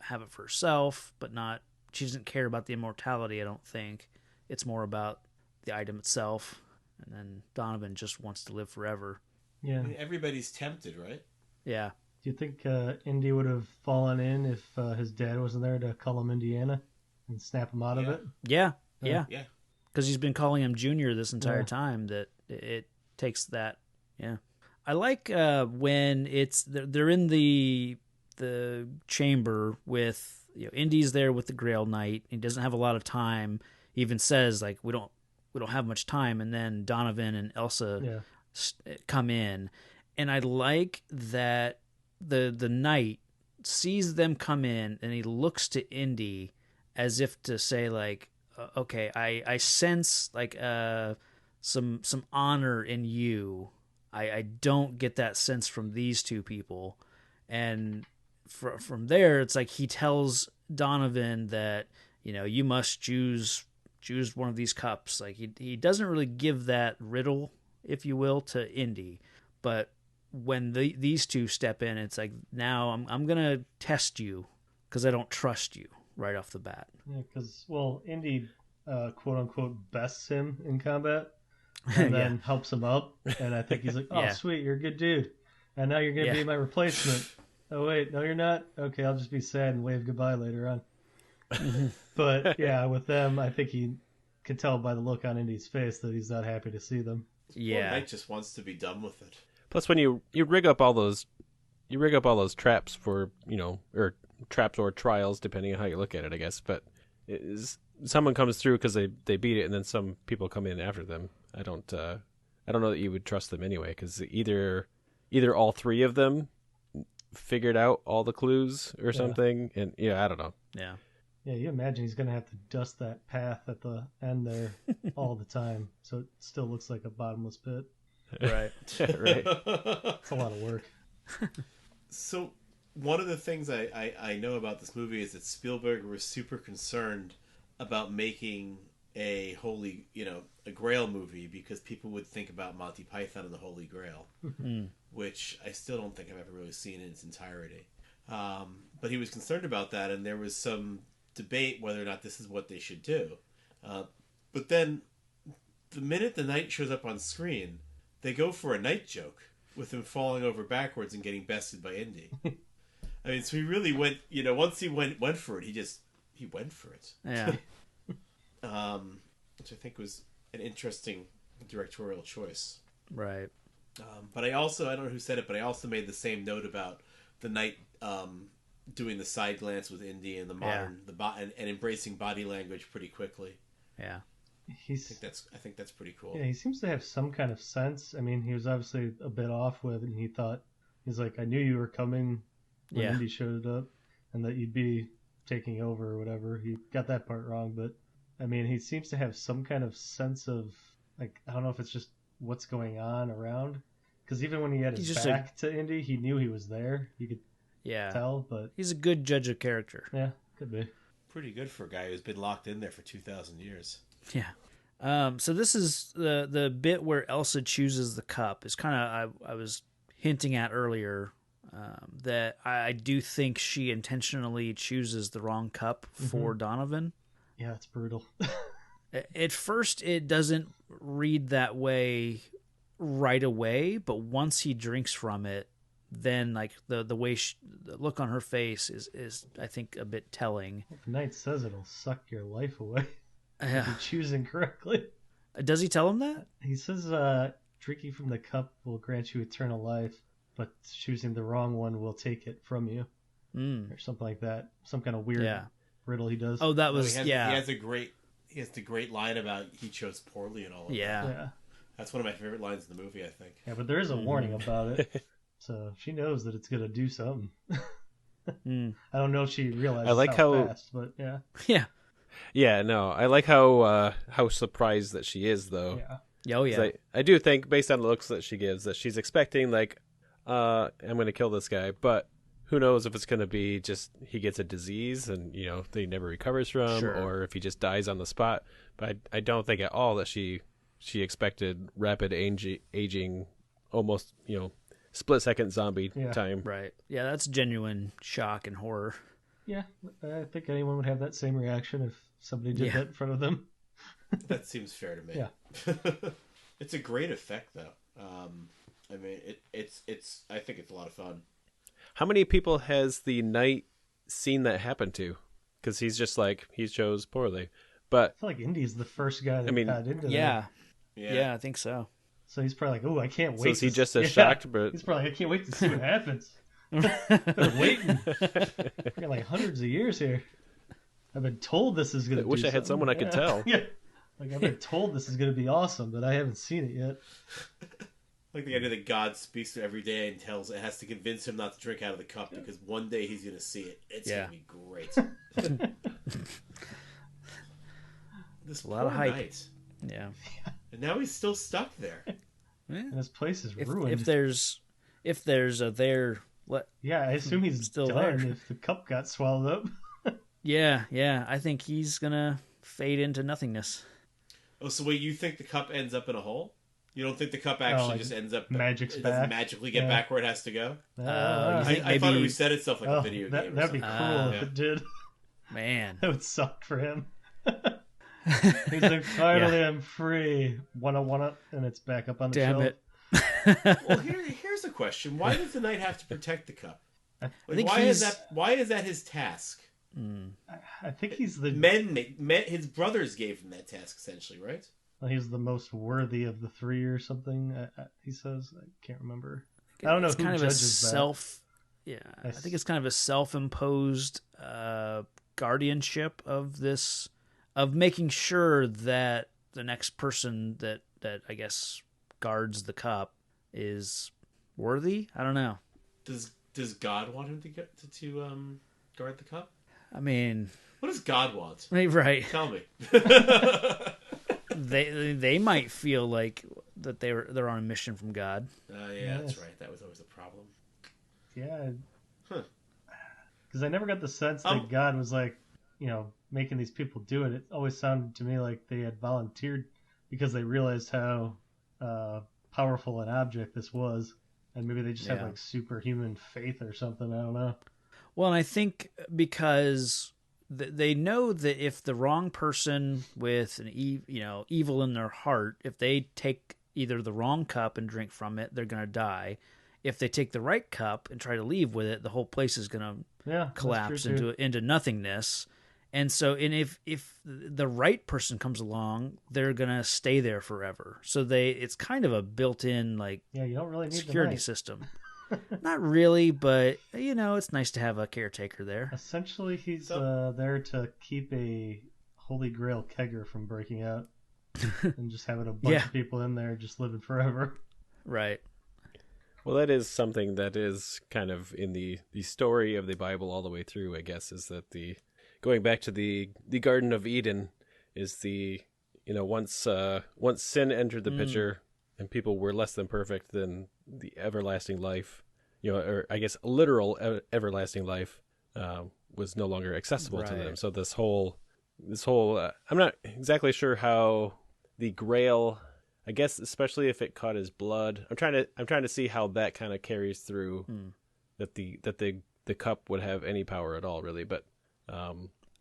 have it for herself, but not. She doesn't care about the immortality, I don't think. It's more about the item itself. And then Donovan just wants to live forever. Yeah. I mean, everybody's tempted, right? Yeah. Do you think Indy would have fallen in if his dad wasn't there to call him Indiana and snap him out of it? Yeah. Because he's been calling him Junior this entire time. That it takes that. Yeah. I like when they're in the chamber with Indy's there with the Grail Knight. He doesn't have a lot of time. He even says like we don't have much time, and then Donovan and Elsa come in, and I like that the knight sees them come in, and he looks to Indy as if to say like, okay, I sense like some honor in you. I don't get that sense from these two people, and from there it's like he tells Donovan that you must choose one of these cups. Like he doesn't really give that riddle, if you will, to Indy, but when these two step in, it's like, now I'm gonna test you because I don't trust you right off the bat. Yeah, because Indy quote unquote bests him in combat and then helps him up, and I think he's like, oh sweet, you're a good dude, and now you're gonna be my replacement. Oh wait, no you're not. Okay, I'll just be sad and wave goodbye later on. But yeah, with them, I think he could tell by the look on Indy's face that he's not happy to see them. Yeah, Knight just wants to be done with it. Plus, when you rig up all those traps for or traps or trials, depending on how you look at it, I guess. But someone comes through because they beat it, and then some people come in after them. I don't know that you would trust them anyway, because either all three of them figured out all the clues or something, and I don't know. Yeah, you imagine he's going to have to dust that path at the end there all the time, so it still looks like a bottomless pit. Right. Right. It's a lot of work. So one of the things I know about this movie is that Spielberg was super concerned about making a a Grail movie because people would think about Monty Python and the Holy Grail, which I still don't think I've ever really seen in its entirety. But he was concerned about that, and there was some debate whether or not this is what they should do. But then the minute the knight shows up on screen, they go for a knight joke with him falling over backwards and getting bested by Indy. I mean, so he really went, once he went for it, he went for it. Yeah. Which I think was an interesting directorial choice. Right. But I don't know who said it, but I also made the same note about the knight doing the side glance with Indy and the modern and embracing body language pretty quickly. Yeah. I think that's pretty cool. Yeah, he seems to have some kind of sense. I mean, he was obviously a bit off with it, and he's like, I knew you were coming when Indy showed up, and that you'd be taking over or whatever. He got that part wrong, but I mean, he seems to have some kind of sense of, like, I don't know if it's just what's going on around, because even when he had his back to Indy, he knew he was there. You could tell, but he's a good judge of character. Yeah, could be. Pretty good for a guy who's been locked in there for 2,000 years. Yeah. So this is the bit where Elsa chooses the cup. Is kind of I was hinting at earlier that I do think she intentionally chooses the wrong cup for Donovan. Yeah, it's brutal. At first, it doesn't read that way right away, but once he drinks from it, then like the way the look on her face is I think a bit telling. The knight says it'll suck your life away. Yeah. If you choose incorrectly. Does he tell him that? He says drinking from the cup will grant you eternal life, but choosing the wrong one will take it from you. Or something like that. Some kind of weird riddle he does. Oh, that was he has the great line about he chose poorly and all of that. Yeah. That's one of my favorite lines in the movie, I think. Yeah, but there is a warning about it. So she knows that it's going to do something. I don't know if she realizes how fast, but yeah. Yeah. Yeah, no, I like how surprised that she is, though. Yeah. Oh, yeah. I do think, based on the looks that she gives, that she's expecting, like, I'm going to kill this guy, but who knows if it's going to be just he gets a disease and, you know, that he never recovers from, or if he just dies on the spot. But I don't think at all that she expected rapid aging, almost, you know, split-second zombie time. Right. Yeah, that's genuine shock and horror. Yeah, I think anyone would have that same reaction if somebody did that in front of them. That seems fair to me. Yeah. It's a great effect, though. I mean, it's I think it's a lot of fun. How many people has the knight seen that happen to? Because he's just like, he chose poorly. But I feel like Indy's the first guy that got into that. Yeah, I think so. So he's probably like, oh, I can't wait. So is he just as shocked? But he's probably like, I can't wait to see what happens. Been waiting. I've got like hundreds of years here. I've been told this is going to. I wish I had someone I could tell. Yeah, like I've been told this is going to be awesome, but I haven't seen it yet. Like the idea that God speaks to him every day and has to convince him not to drink out of the cup because one day he's going to see it. It's going to be great. This a lot of hype. Knight. Yeah. And now he's still stuck there. And his place is ruined. If there's a there. Yeah, I assume he's still done there. if the cup got swallowed up. Yeah. I think he's gonna fade into nothingness. Oh, so wait, you think the cup ends up in a hole? You don't think the cup actually just ends up... Magic's it back. doesn't magically get back where it has to go? I thought it reset itself like a video game. That'd be cool if it did. Man. That would suck for him. He's like, finally I'm free. Wanna, and it's back up on the shelf. Damn it. Well, here's a question. Why does the knight have to protect the cup? think why is that his task? I think he's the... His brothers gave him that task, essentially, right? He's the most worthy of the three or something, he says. I can't remember. I don't know it's who kind of judges that. Yeah, I think it's kind of a self-imposed guardianship of this, of making sure that the next person that I guess guards the cup is worthy. I don't know. Does God want him to guard the cup? I mean, what does God want? Right. Tell me. They might feel like that they're on a mission from God. Yeah, that's right. That was always a problem. Yeah. Because I never got the sense that God was like, making these people do it. It always sounded to me like they had volunteered because they realized how powerful an object this was, and maybe they just have like superhuman faith or something. I don't know. Well, and I think because they know that if the wrong person with an evil in their heart, if they take either the wrong cup and drink from it, they're going to die. If they take the right cup and try to leave with it, the whole place is going to collapse into nothingness. And so, if the right person comes along, they're going to stay there forever. So it's kind of a built-in you don't really need security system. Not really, but it's nice to have a caretaker there. Essentially, he's there to keep a Holy Grail kegger from breaking out and just having a bunch of people in there just living forever. Right. Well, that is something that is kind of in the story of the Bible all the way through, I guess, is that going back to the Garden of Eden is once sin entered the picture and people were less than perfect, then the everlasting life, or I guess literal everlasting life, was no longer accessible to them. So this whole I'm not exactly sure how the Grail, I guess, especially if it caught his blood. I'm trying to see how that kind of carries through that the cup would have any power at all, really. But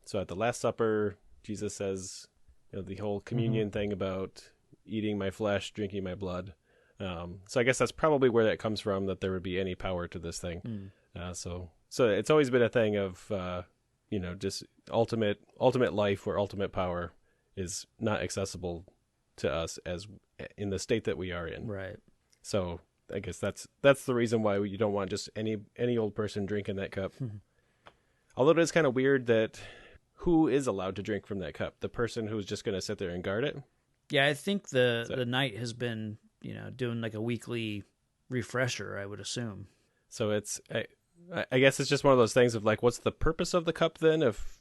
so at the Last Supper, Jesus says, the whole communion thing about eating my flesh, drinking my blood. So I guess that's probably where that comes from, that there would be any power to this thing. So it's always been a thing of, just ultimate life or ultimate power is not accessible to us as in the state that we are in. Right. So I guess that's the reason why you don't want just any old person drinking that cup. Although it is kind of weird that who is allowed to drink from that cup? The person who's just going to sit there and guard it? Yeah, I think the knight has been, doing like a weekly refresher, I would assume. So it's, I guess it's just one of those things of like, what's the purpose of the cup then? If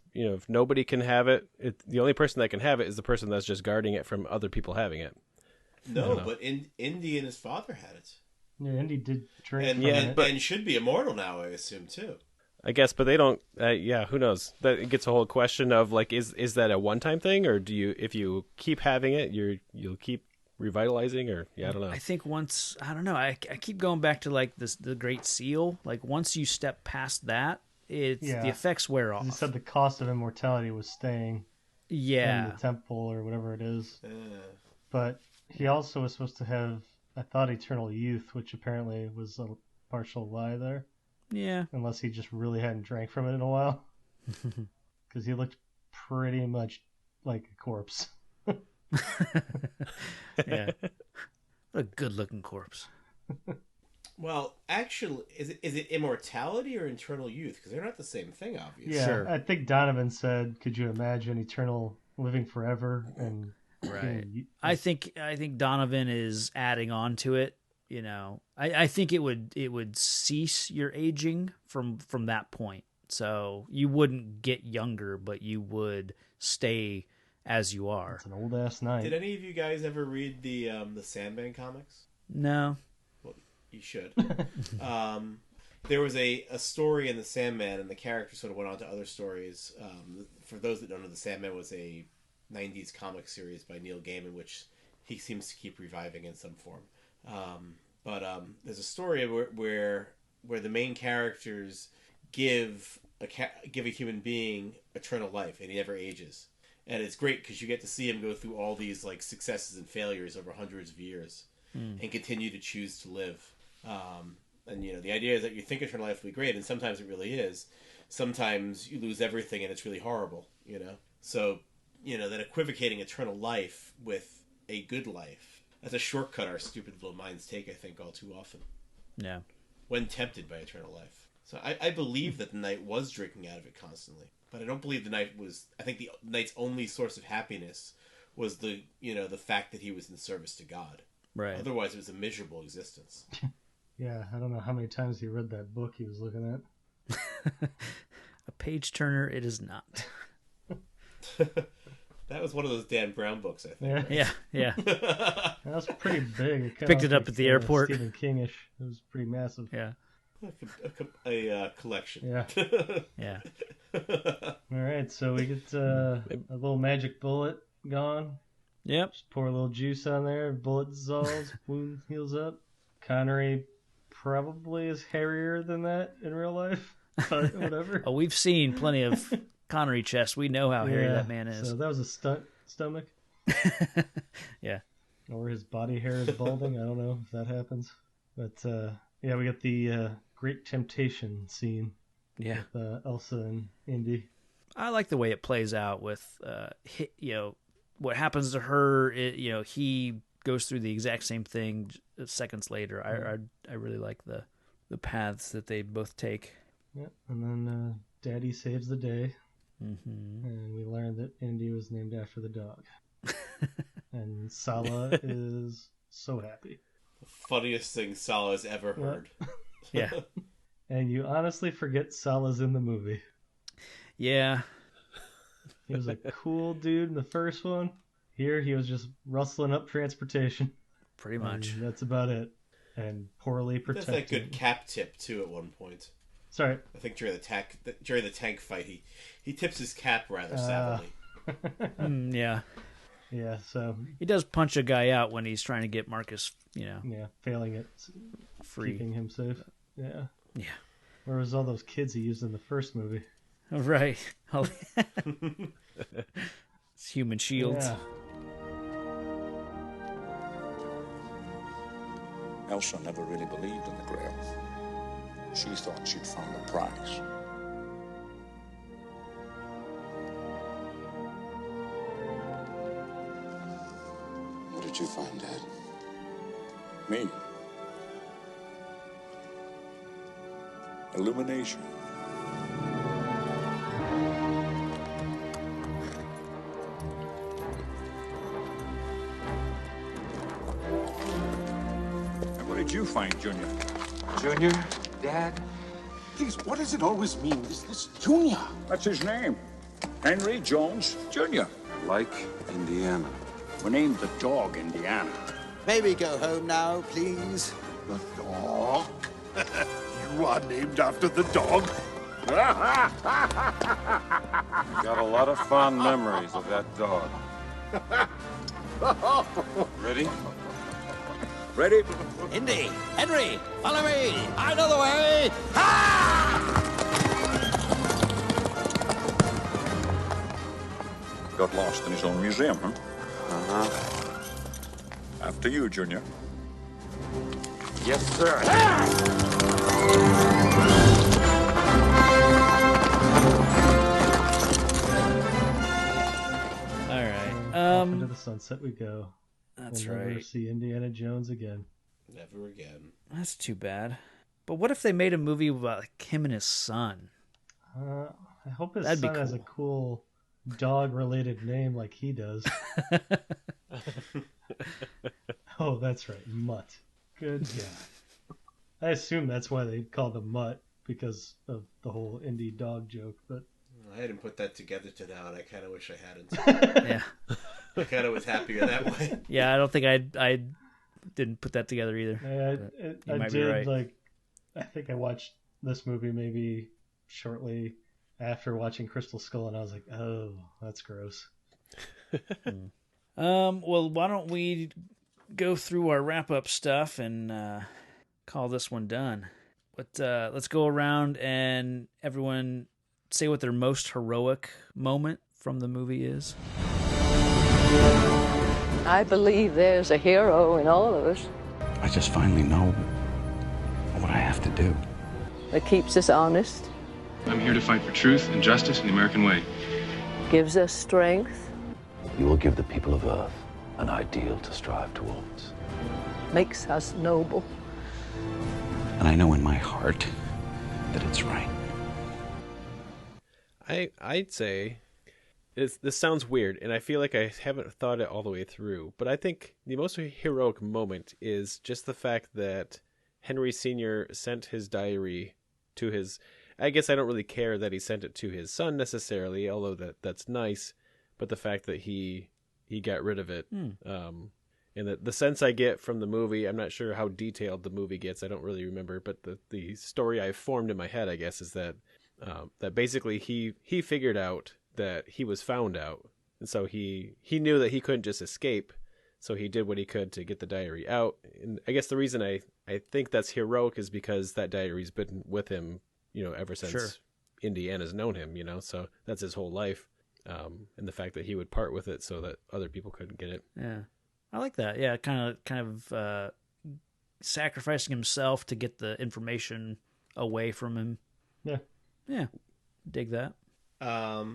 nobody can have it, the only person that can have it is the person that's just guarding it from other people having it. No, but Indy and his father had it. Yeah, Indy did drink and should be immortal now, I assume, too. I guess, but they don't. Who knows? That gets a whole question of like, is that a one-time thing, or if you keep having it, you'll keep revitalizing, or I don't know. I think once, I don't know. I keep going back to like the Great Seal. Like once you step past that, the effects wear off. He said the cost of immortality was staying in the temple or whatever it is. But he also was supposed to have, I thought, eternal youth, which apparently was a partial lie there. Yeah. Unless he just really hadn't drank from it in a while. Because he looked pretty much like a corpse. Yeah. What a good-looking corpse. Well, actually, is it immortality or eternal youth? Because they're not the same thing, obviously. Yeah, sure. I think Donovan said, could you imagine eternal living forever? And right. I think Donovan is adding on to it. I think it would cease your aging from that point. So you wouldn't get younger, but you would stay as you are. It's an old ass night. Did any of you guys ever read the Sandman comics? No. Well, you should. There was a story in the Sandman, and the character sort of went on to other stories. For those that don't know, the Sandman was a 90s comic series by Neil Gaiman, which he seems to keep reviving in some form. But there's a story where the main characters give a human being eternal life, and he never ages. And it's great because you get to see him go through all these like successes and failures over hundreds of years, and continue to choose to live. And the idea is that you think eternal life will be great, and sometimes it really is. Sometimes you lose everything, and it's really horrible. So that equivocating eternal life with a good life. That's a shortcut our stupid little minds take, I think, all too often. Yeah. When tempted by eternal life. So I believe that the knight was drinking out of it constantly. But I don't believe the knight was... I think the knight's only source of happiness was the fact that he was in service to God. Right. Otherwise, it was a miserable existence. Yeah, I don't know how many times he read that book he was looking at. A page turner it is not. That was one of those Dan Brown books, I think. Yeah. That was pretty big. Picked it up at the airport. Stephen King-ish. It was pretty massive. Yeah. A collection. Yeah. Yeah. All right, so we get a little magic bullet gone. Yep. Just pour a little juice on there. Bullet dissolves. Wound heals up. Connery probably is hairier than that in real life. But whatever. Oh, we've seen plenty of Connery chests. We know how hairy that man is. So that was a stomach. Yeah. Or his body hair is balding. I don't know if that happens. But we got the Great Temptation scene. Yeah. With Elsa and Indy. I like the way it plays out with what happens to her. He goes through the exact same thing seconds later. I really like the paths that they both take. Yeah, and then Daddy saves the day. Mm-hmm. And we learned that Indy was named after the dog. And Sala is so happy. The funniest thing Sala has ever heard. Yeah. And you honestly forget Sala's in the movie. Yeah. He was a cool dude in the first one. Here he was just rustling up transportation. Pretty much. And that's about it. And poorly protected. That's that good cap tip too at one point. Sorry. I think during the tank fight he tips his cap rather savagely. Yeah. Yeah, so He does punch a guy out when he's trying to get Marcus, failing at free. keeping him safe. Yeah. Yeah. Where was all those kids he used in the first movie? Right. It's human shields. Yeah. Elsa never really believed in the Grail. She thought she'd found the prize. What did you find, Dad? Me. Illumination. And what did you find, Junior? Junior? Dad? Please, what does it always mean? This Junior? That's his name. Henry Jones, Jr. Like Indiana. We named the dog Indiana. May we go home now, please? The dog? You are named after the dog? Got a lot of fond memories of that dog. Ready? Ready? Indy, Henry, follow me. I know the way. Got lost in his own museum, huh? Uh-huh. After you, Junior. Yes, sir. All right. Off into the sunset we go. That's We'll never right. see Indiana Jones again. Never again. That's too bad. But what if they made a movie about like, him and his son? I hope his That'd be son has a cool. cool dog-related name like he does. Oh, that's right, Mutt. Good God. I assume that's why they called him Mutt, because of the whole indie dog joke, but... I hadn't put that together to now, and I kind of wish I hadn't. Yeah. I kind of was happier that way. Yeah, I don't think I didn't put that together either. I might be did, right. like, I think I watched this movie maybe shortly after watching Crystal Skull, and I was like, oh, that's gross. Well, why don't we go through our wrap-up stuff and call this one done? But let's go around and everyone say what their most heroic moment from the movie is. I believe there's a hero in all of us I just finally know what I have to do. that keeps us honest, I'm here to fight for truth and justice in the American way. gives us strength, You will give the people of Earth an ideal to strive towards. makes us noble. And I know in my heart that it's right. I'd say this sounds weird, and I feel like I haven't thought it all the way through, but I think the most heroic moment is just the fact that Henry Sr. sent his diary to his... I guess I don't really care that he sent it to his son necessarily, although that's nice, but the fact that he got rid of it. And the sense I get from the movie, I'm not sure how detailed the movie gets, I don't really remember, but the story I've formed in my head, I guess, is that basically he figured out that he was found out, and so he knew that he couldn't just escape, so he did what he could to get the diary out. And I guess the reason I think that's heroic is because that diary's been with him, ever since Indiana's known him, so that's his whole life. And the fact that he would part with it so that other people couldn't get it. Yeah, I like that. Yeah, kind of sacrificing himself to get the information away from him. Yeah, dig that. All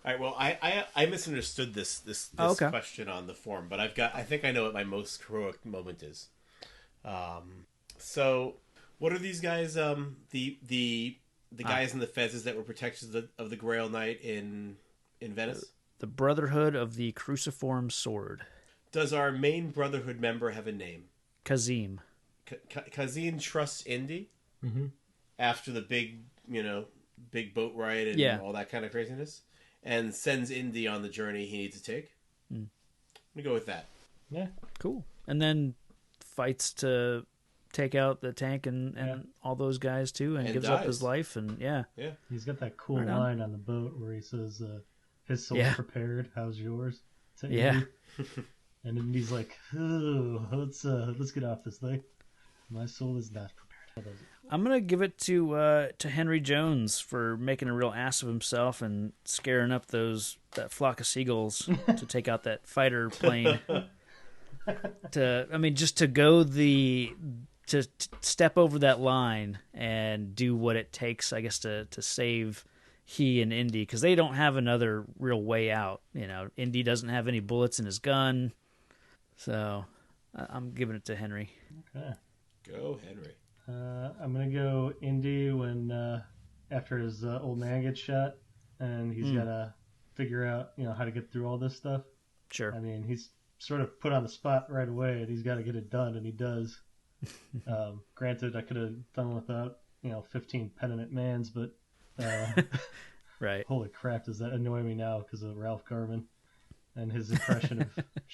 right. Well, I misunderstood this question on the form, but I think I know what my most heroic moment is. So what are these guys? The guys in the fezzes that were protectors of the Grail Knight in Venice. The Brotherhood of the Cruciform Sword. Does our main Brotherhood member have a name? Kazim. Kazim trusts Indy Mm-hmm. after the big boat ride and all that kind of craziness, and sends Indy on the journey he needs to take. I'm gonna go with that. Yeah, cool. And then fights to take out the tank and all those guys too, and gives up his life. And he's got that cool line on the boat where he says, "His soul's prepared. How's yours?" to Yeah. Indy. And Indy's like, oh, let's get off this thing. My soul is not prepared. I'm gonna give it to Henry Jones for making a real ass of himself and scaring up that flock of seagulls to take out that fighter plane. Just to go to step over that line and do what it takes, I guess, to save he and Indy, because they don't have another real way out. Indy doesn't have any bullets in his gun, so I'm giving it to Henry. Okay. Go, Henry. I'm going to go Indy when, after his old man gets shot, and he's got to figure out, how to get through all this stuff. Sure. I mean, he's sort of put on the spot right away, and he's got to get it done, and he does. Granted, I could have done without, 15 penitent mans, but right. Holy crap, does that annoy me now because of Ralph Garman and his impression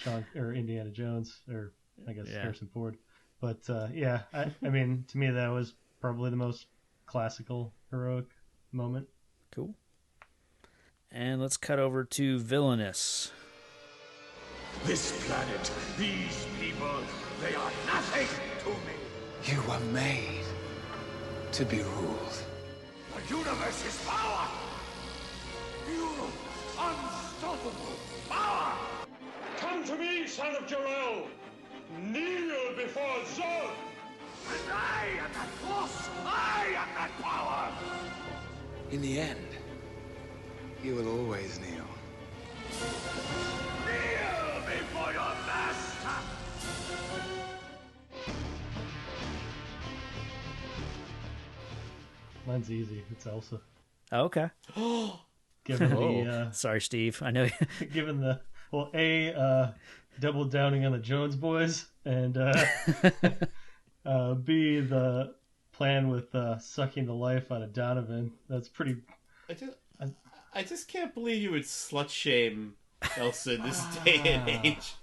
of Indiana Jones, or I guess Harrison Ford. But I mean, to me that was probably the most classical heroic moment. Cool. And let's cut over to Villainous. This planet, these people, they are nothing to me. You were made to be ruled. The universe is power. Pure, unstoppable power. Come to me, son of Jor-El. Kneel before Zod. And I am that force. I am that power. In the end, you will always kneel. Kneel before your master. Mine's easy. It's Elsa. Oh, okay. Given the sorry, Steve. I know. Given the double downing on the Jones boys, and B, the plan with sucking the life out of Donovan. That's pretty. I just can't believe you would slut shame Elsa in this day and age.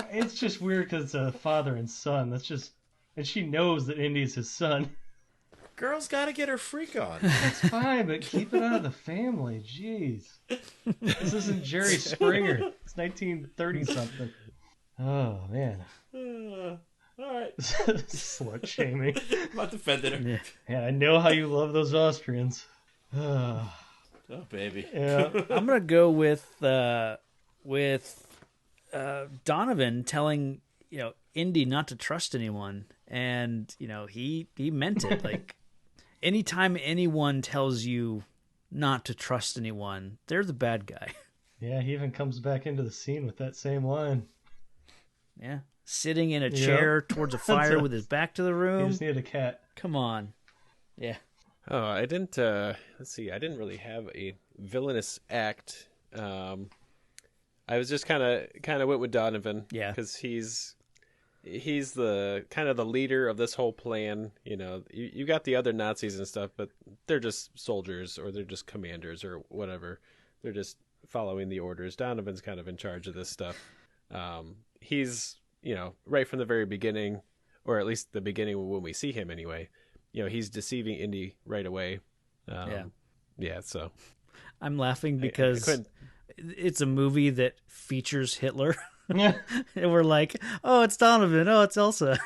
It's just weird because it's a father and son. That's just, and she knows that Indy's his son. Girl's got to get her freak on. That's fine, but keep it out of the family. Jeez. This isn't Jerry Springer. It's 1930 something. Oh, man. All right. Slut shaming. I'm not defending her. Yeah, I know how you love those Austrians. Oh, baby. Yeah. I'm going to go with Donovan telling, Indy not to trust anyone. And, he meant it. Like, anytime anyone tells you not to trust anyone, they're the bad guy. Yeah, he even comes back into the scene with that same line. Yeah. Sitting in a chair towards a fire with his back to the room. He just needed a cat. Come on. Yeah. Oh, I didn't, let's see, I didn't really have a villainous act. I was just kind of went with Donovan. Yeah. Because he's the kind of the leader of this whole plan. You got the other Nazis and stuff, but they're just soldiers or they're just commanders or whatever. They're just following the orders. Donovan's kind of in charge of this stuff. He's, right from the very beginning, or at least the beginning when we see him anyway, he's deceiving Indy right away. Yeah. So I'm laughing because it's a movie that features Hitler. Yeah. And we're like, oh, it's Donovan. Oh, it's Elsa.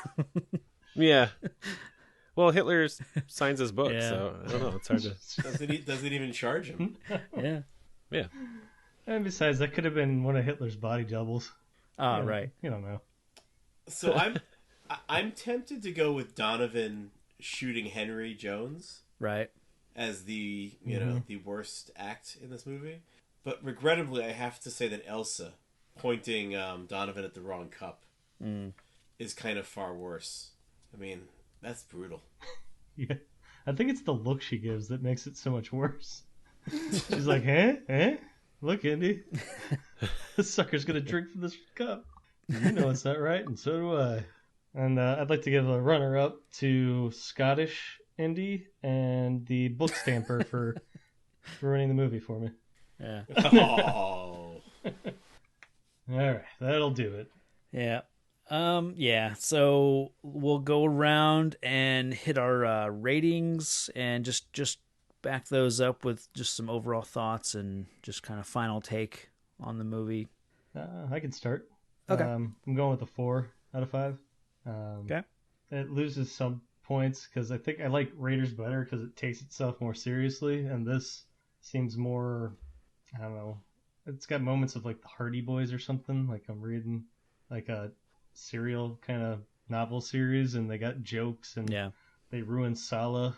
Yeah. Well, Hitler signs his book, Yeah. so I don't know. It's hard to. Doesn't even charge him. Yeah. Yeah. And besides, that could have been one of Hitler's body doubles. Ah, right. You don't know. So I'm tempted to go with Donovan shooting Henry Jones. Right. As the the worst act in this movie, but regrettably, I have to say that Elsa pointing Donovan at the wrong cup is kind of far worse. I mean, that's brutal. Yeah, I think it's the look she gives that makes it so much worse. She's like, "Eh? Look, Indy, this sucker's gonna drink from this cup. You know it's not right, and so do I." And I'd like to give a runner-up to Scottish Indy and the book stamper for ruining the movie for me. Yeah. Oh. All right, that'll do it. Yeah. Yeah. So we'll go around and hit our ratings and just back those up with just some overall thoughts and just kind of final take on the movie? I can start. Okay. I'm going with a 4 out of 5. Okay. It loses some points because I think I like Raiders better because it takes itself more seriously, and this seems more, I don't know, it's got moments of like the Hardy Boys or something. Like I'm reading like a serial kind of novel series, and they got jokes, and they ruined Salah,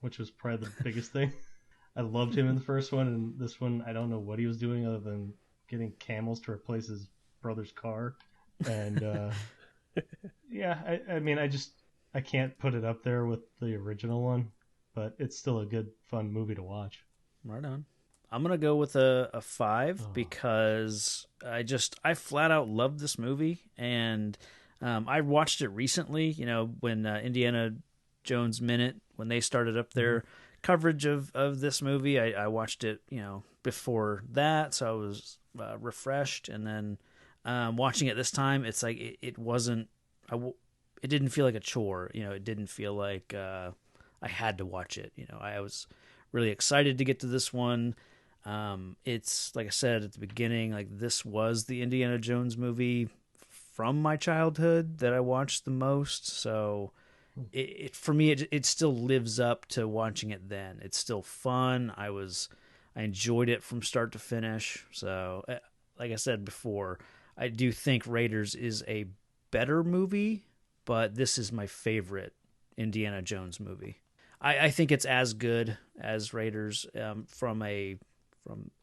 which was probably the biggest thing. I loved him in the first one, and this one I don't know what he was doing other than getting camels to replace his brother's car. And yeah, I mean, I can't put it up there with the original one, but it's still a good, fun movie to watch. Right on. I'm gonna go with a 5 because I flat out love this movie, and I watched it recently. You know, when Indiana Jones Minute, when they started up their coverage of this movie, I watched it. You know, before that, so I was refreshed, and then watching it this time, it's like it wasn't. It didn't feel like a chore. You know, it didn't feel like I had to watch it. You know, I was really excited to get to this one. It's like I said at the beginning, like this was the Indiana Jones movie from my childhood that I watched the most. So it for me, it still lives up to watching it then. It's still fun. I enjoyed it from start to finish. So like I said before, I do think Raiders is a better movie, but this is my favorite Indiana Jones movie. I think it's as good as Raiders from an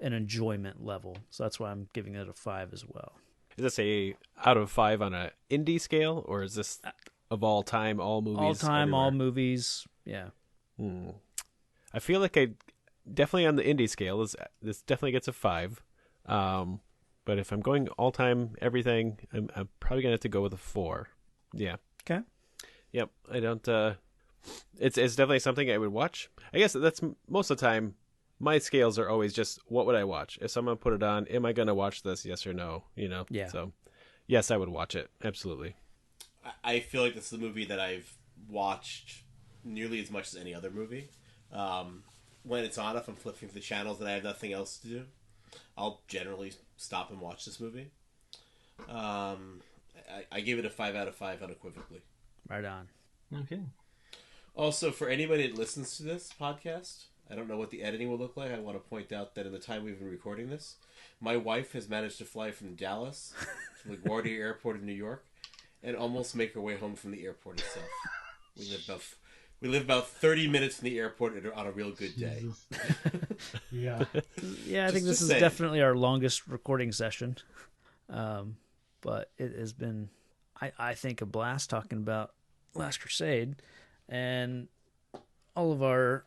enjoyment level. So that's why I'm giving it a 5 as well. Is this a out of 5 on a indie scale, or is this of all time, all movies? All time, everywhere? all movies. Yeah. I feel like I definitely on the indie scale. This definitely gets a 5. But if I'm going all time, everything, I'm probably gonna have to go with a 4. Yeah. Okay. Yep. I don't. It's definitely something I would watch. I guess that's most of the time. My scales are always just what would I watch? If someone put it on, am I going to watch this? Yes or no? You know. Yeah. So, yes, I would watch it. Absolutely. I feel like this is a movie that I've watched nearly as much as any other movie. When it's on, if I'm flipping through the channels and I have nothing else to do, I'll generally stop and watch this movie. I give it a 5 out of 5 unequivocally. Right on. Okay. Also, for anybody that listens to this podcast, I don't know what the editing will look like. I want to point out that in the time we've been recording this, my wife has managed to fly from Dallas to LaGuardia Airport in New York and almost make her way home from the airport itself. We live about 30 minutes from the airport on a real good day. Yeah. Yeah, I think this is definitely our longest recording session. But it has been, I think, a blast talking about Last Crusade. And all of our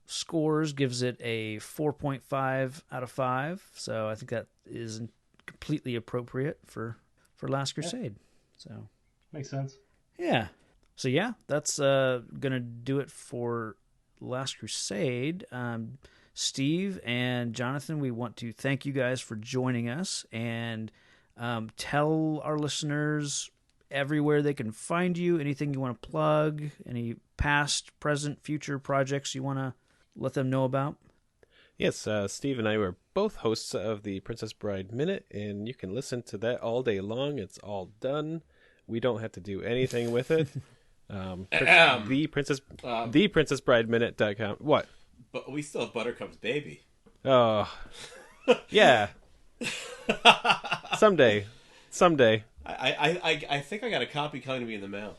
scores gives it a 4.5 out of 5. So I think that is completely appropriate for Last Crusade. So makes sense. Yeah. So yeah, that's gonna do it for Last Crusade. Steve and Jonathan, we want to thank you guys for joining us, and tell our listeners everywhere they can find you, anything you want to plug, any past, present, future projects you want to let them know about. Yes, Steve and I were both hosts of the Princess Bride Minute, and you can listen to that all day long. It's all done. We don't have to do anything with it. ThePrincessBrideMinute.com. What? But we still have Buttercup's baby. Oh, yeah. Someday. I think I got a copy coming to me in the mail.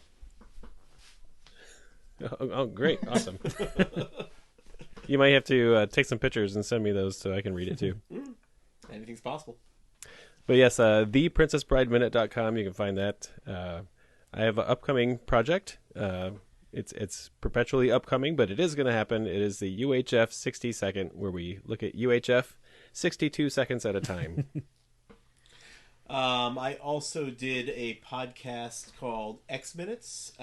Oh, great. Awesome. You might have to take some pictures and send me those so I can read it too. Anything's possible. But yes, theprincessbrideminute.com. You can find that. I have an upcoming project. It's perpetually upcoming, but it is going to happen. It is the UHF 60 second, where we look at UHF 62 seconds at a time. I also did a podcast called X Minutes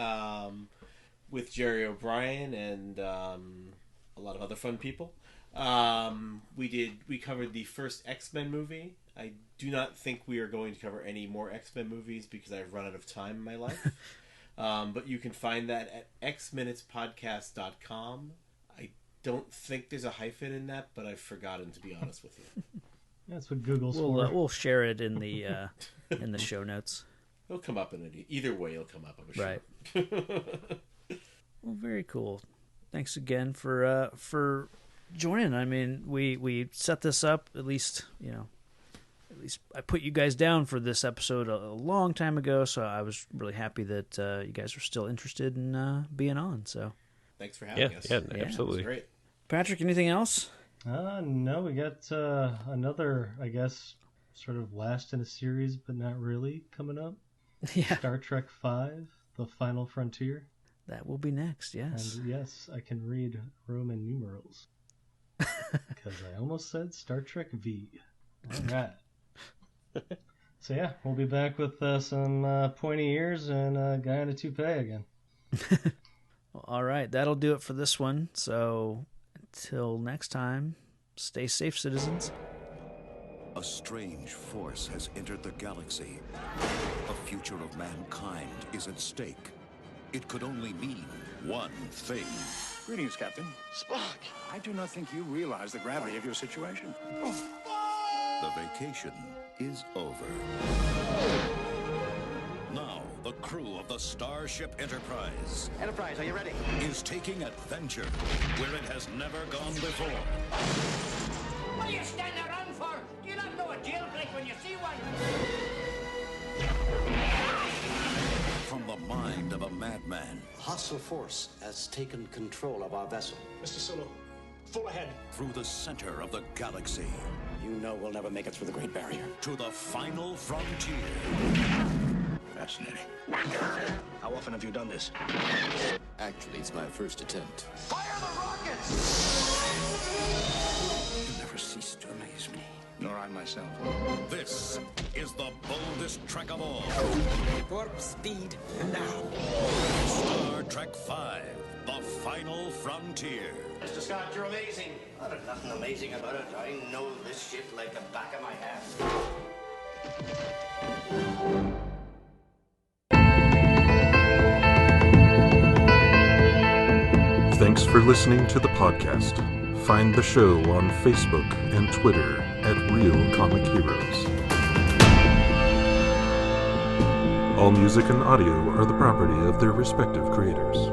with Jerry O'Brien and a lot of other fun people. We covered the first X-Men movie. I do not think we are going to cover any more X-Men movies because I've run out of time in my life. But you can find that at xminutespodcast.com. I don't think there's a hyphen in that, but I've forgotten, to be honest with you. That's what Google's for. We'll share it in the show notes. It'll come up either way. It'll come up, I'm sure. Right. Well, very cool. Thanks again for joining. I mean, we set this up at least I put you guys down for this episode a long time ago, so I was really happy that you guys are still interested in being on. So thanks for having us. Yeah, absolutely. Great. Patrick, anything else? No, we got another, I guess, sort of last in a series, but not really, coming up. Yeah. Star Trek V, The Final Frontier. That will be next, yes. And yes, I can read Roman numerals. Because I almost said Star Trek V. All right. So yeah, we'll be back with some pointy ears and a guy in a toupee again. Well, all right, that'll do it for this one. So until next time, stay safe, citizens. A strange force has entered the galaxy. The future of mankind is at stake. It could only mean one thing. Greetings, Captain. Spock! I do not think you realize the gravity of your situation. The vacation is over. Now, the crew of the Starship Enterprise. Enterprise, are you ready? Is taking adventure where it has never gone before. What are you standing around for? Do you not know a jailbreak when you see one? From the mind of a madman. Hostile force has taken control of our vessel. Mr. Sulu, full ahead. Through the center of the galaxy. You know we'll never make it through the Great Barrier. To the final frontier. Fascinating. How often have you done this? Actually, it's my first attempt. Fire the rockets! You never cease to amaze me. Nor I myself. This is the boldest trek of all. Warp speed now. Star Trek V, the final frontier. Mr. Scott, you're amazing. Oh, there's nothing amazing about it. I know this shit like the back of my hand. Thanks for listening to the podcast. Find the show on Facebook and Twitter at Real Comic Heroes. All music and audio are the property of their respective creators.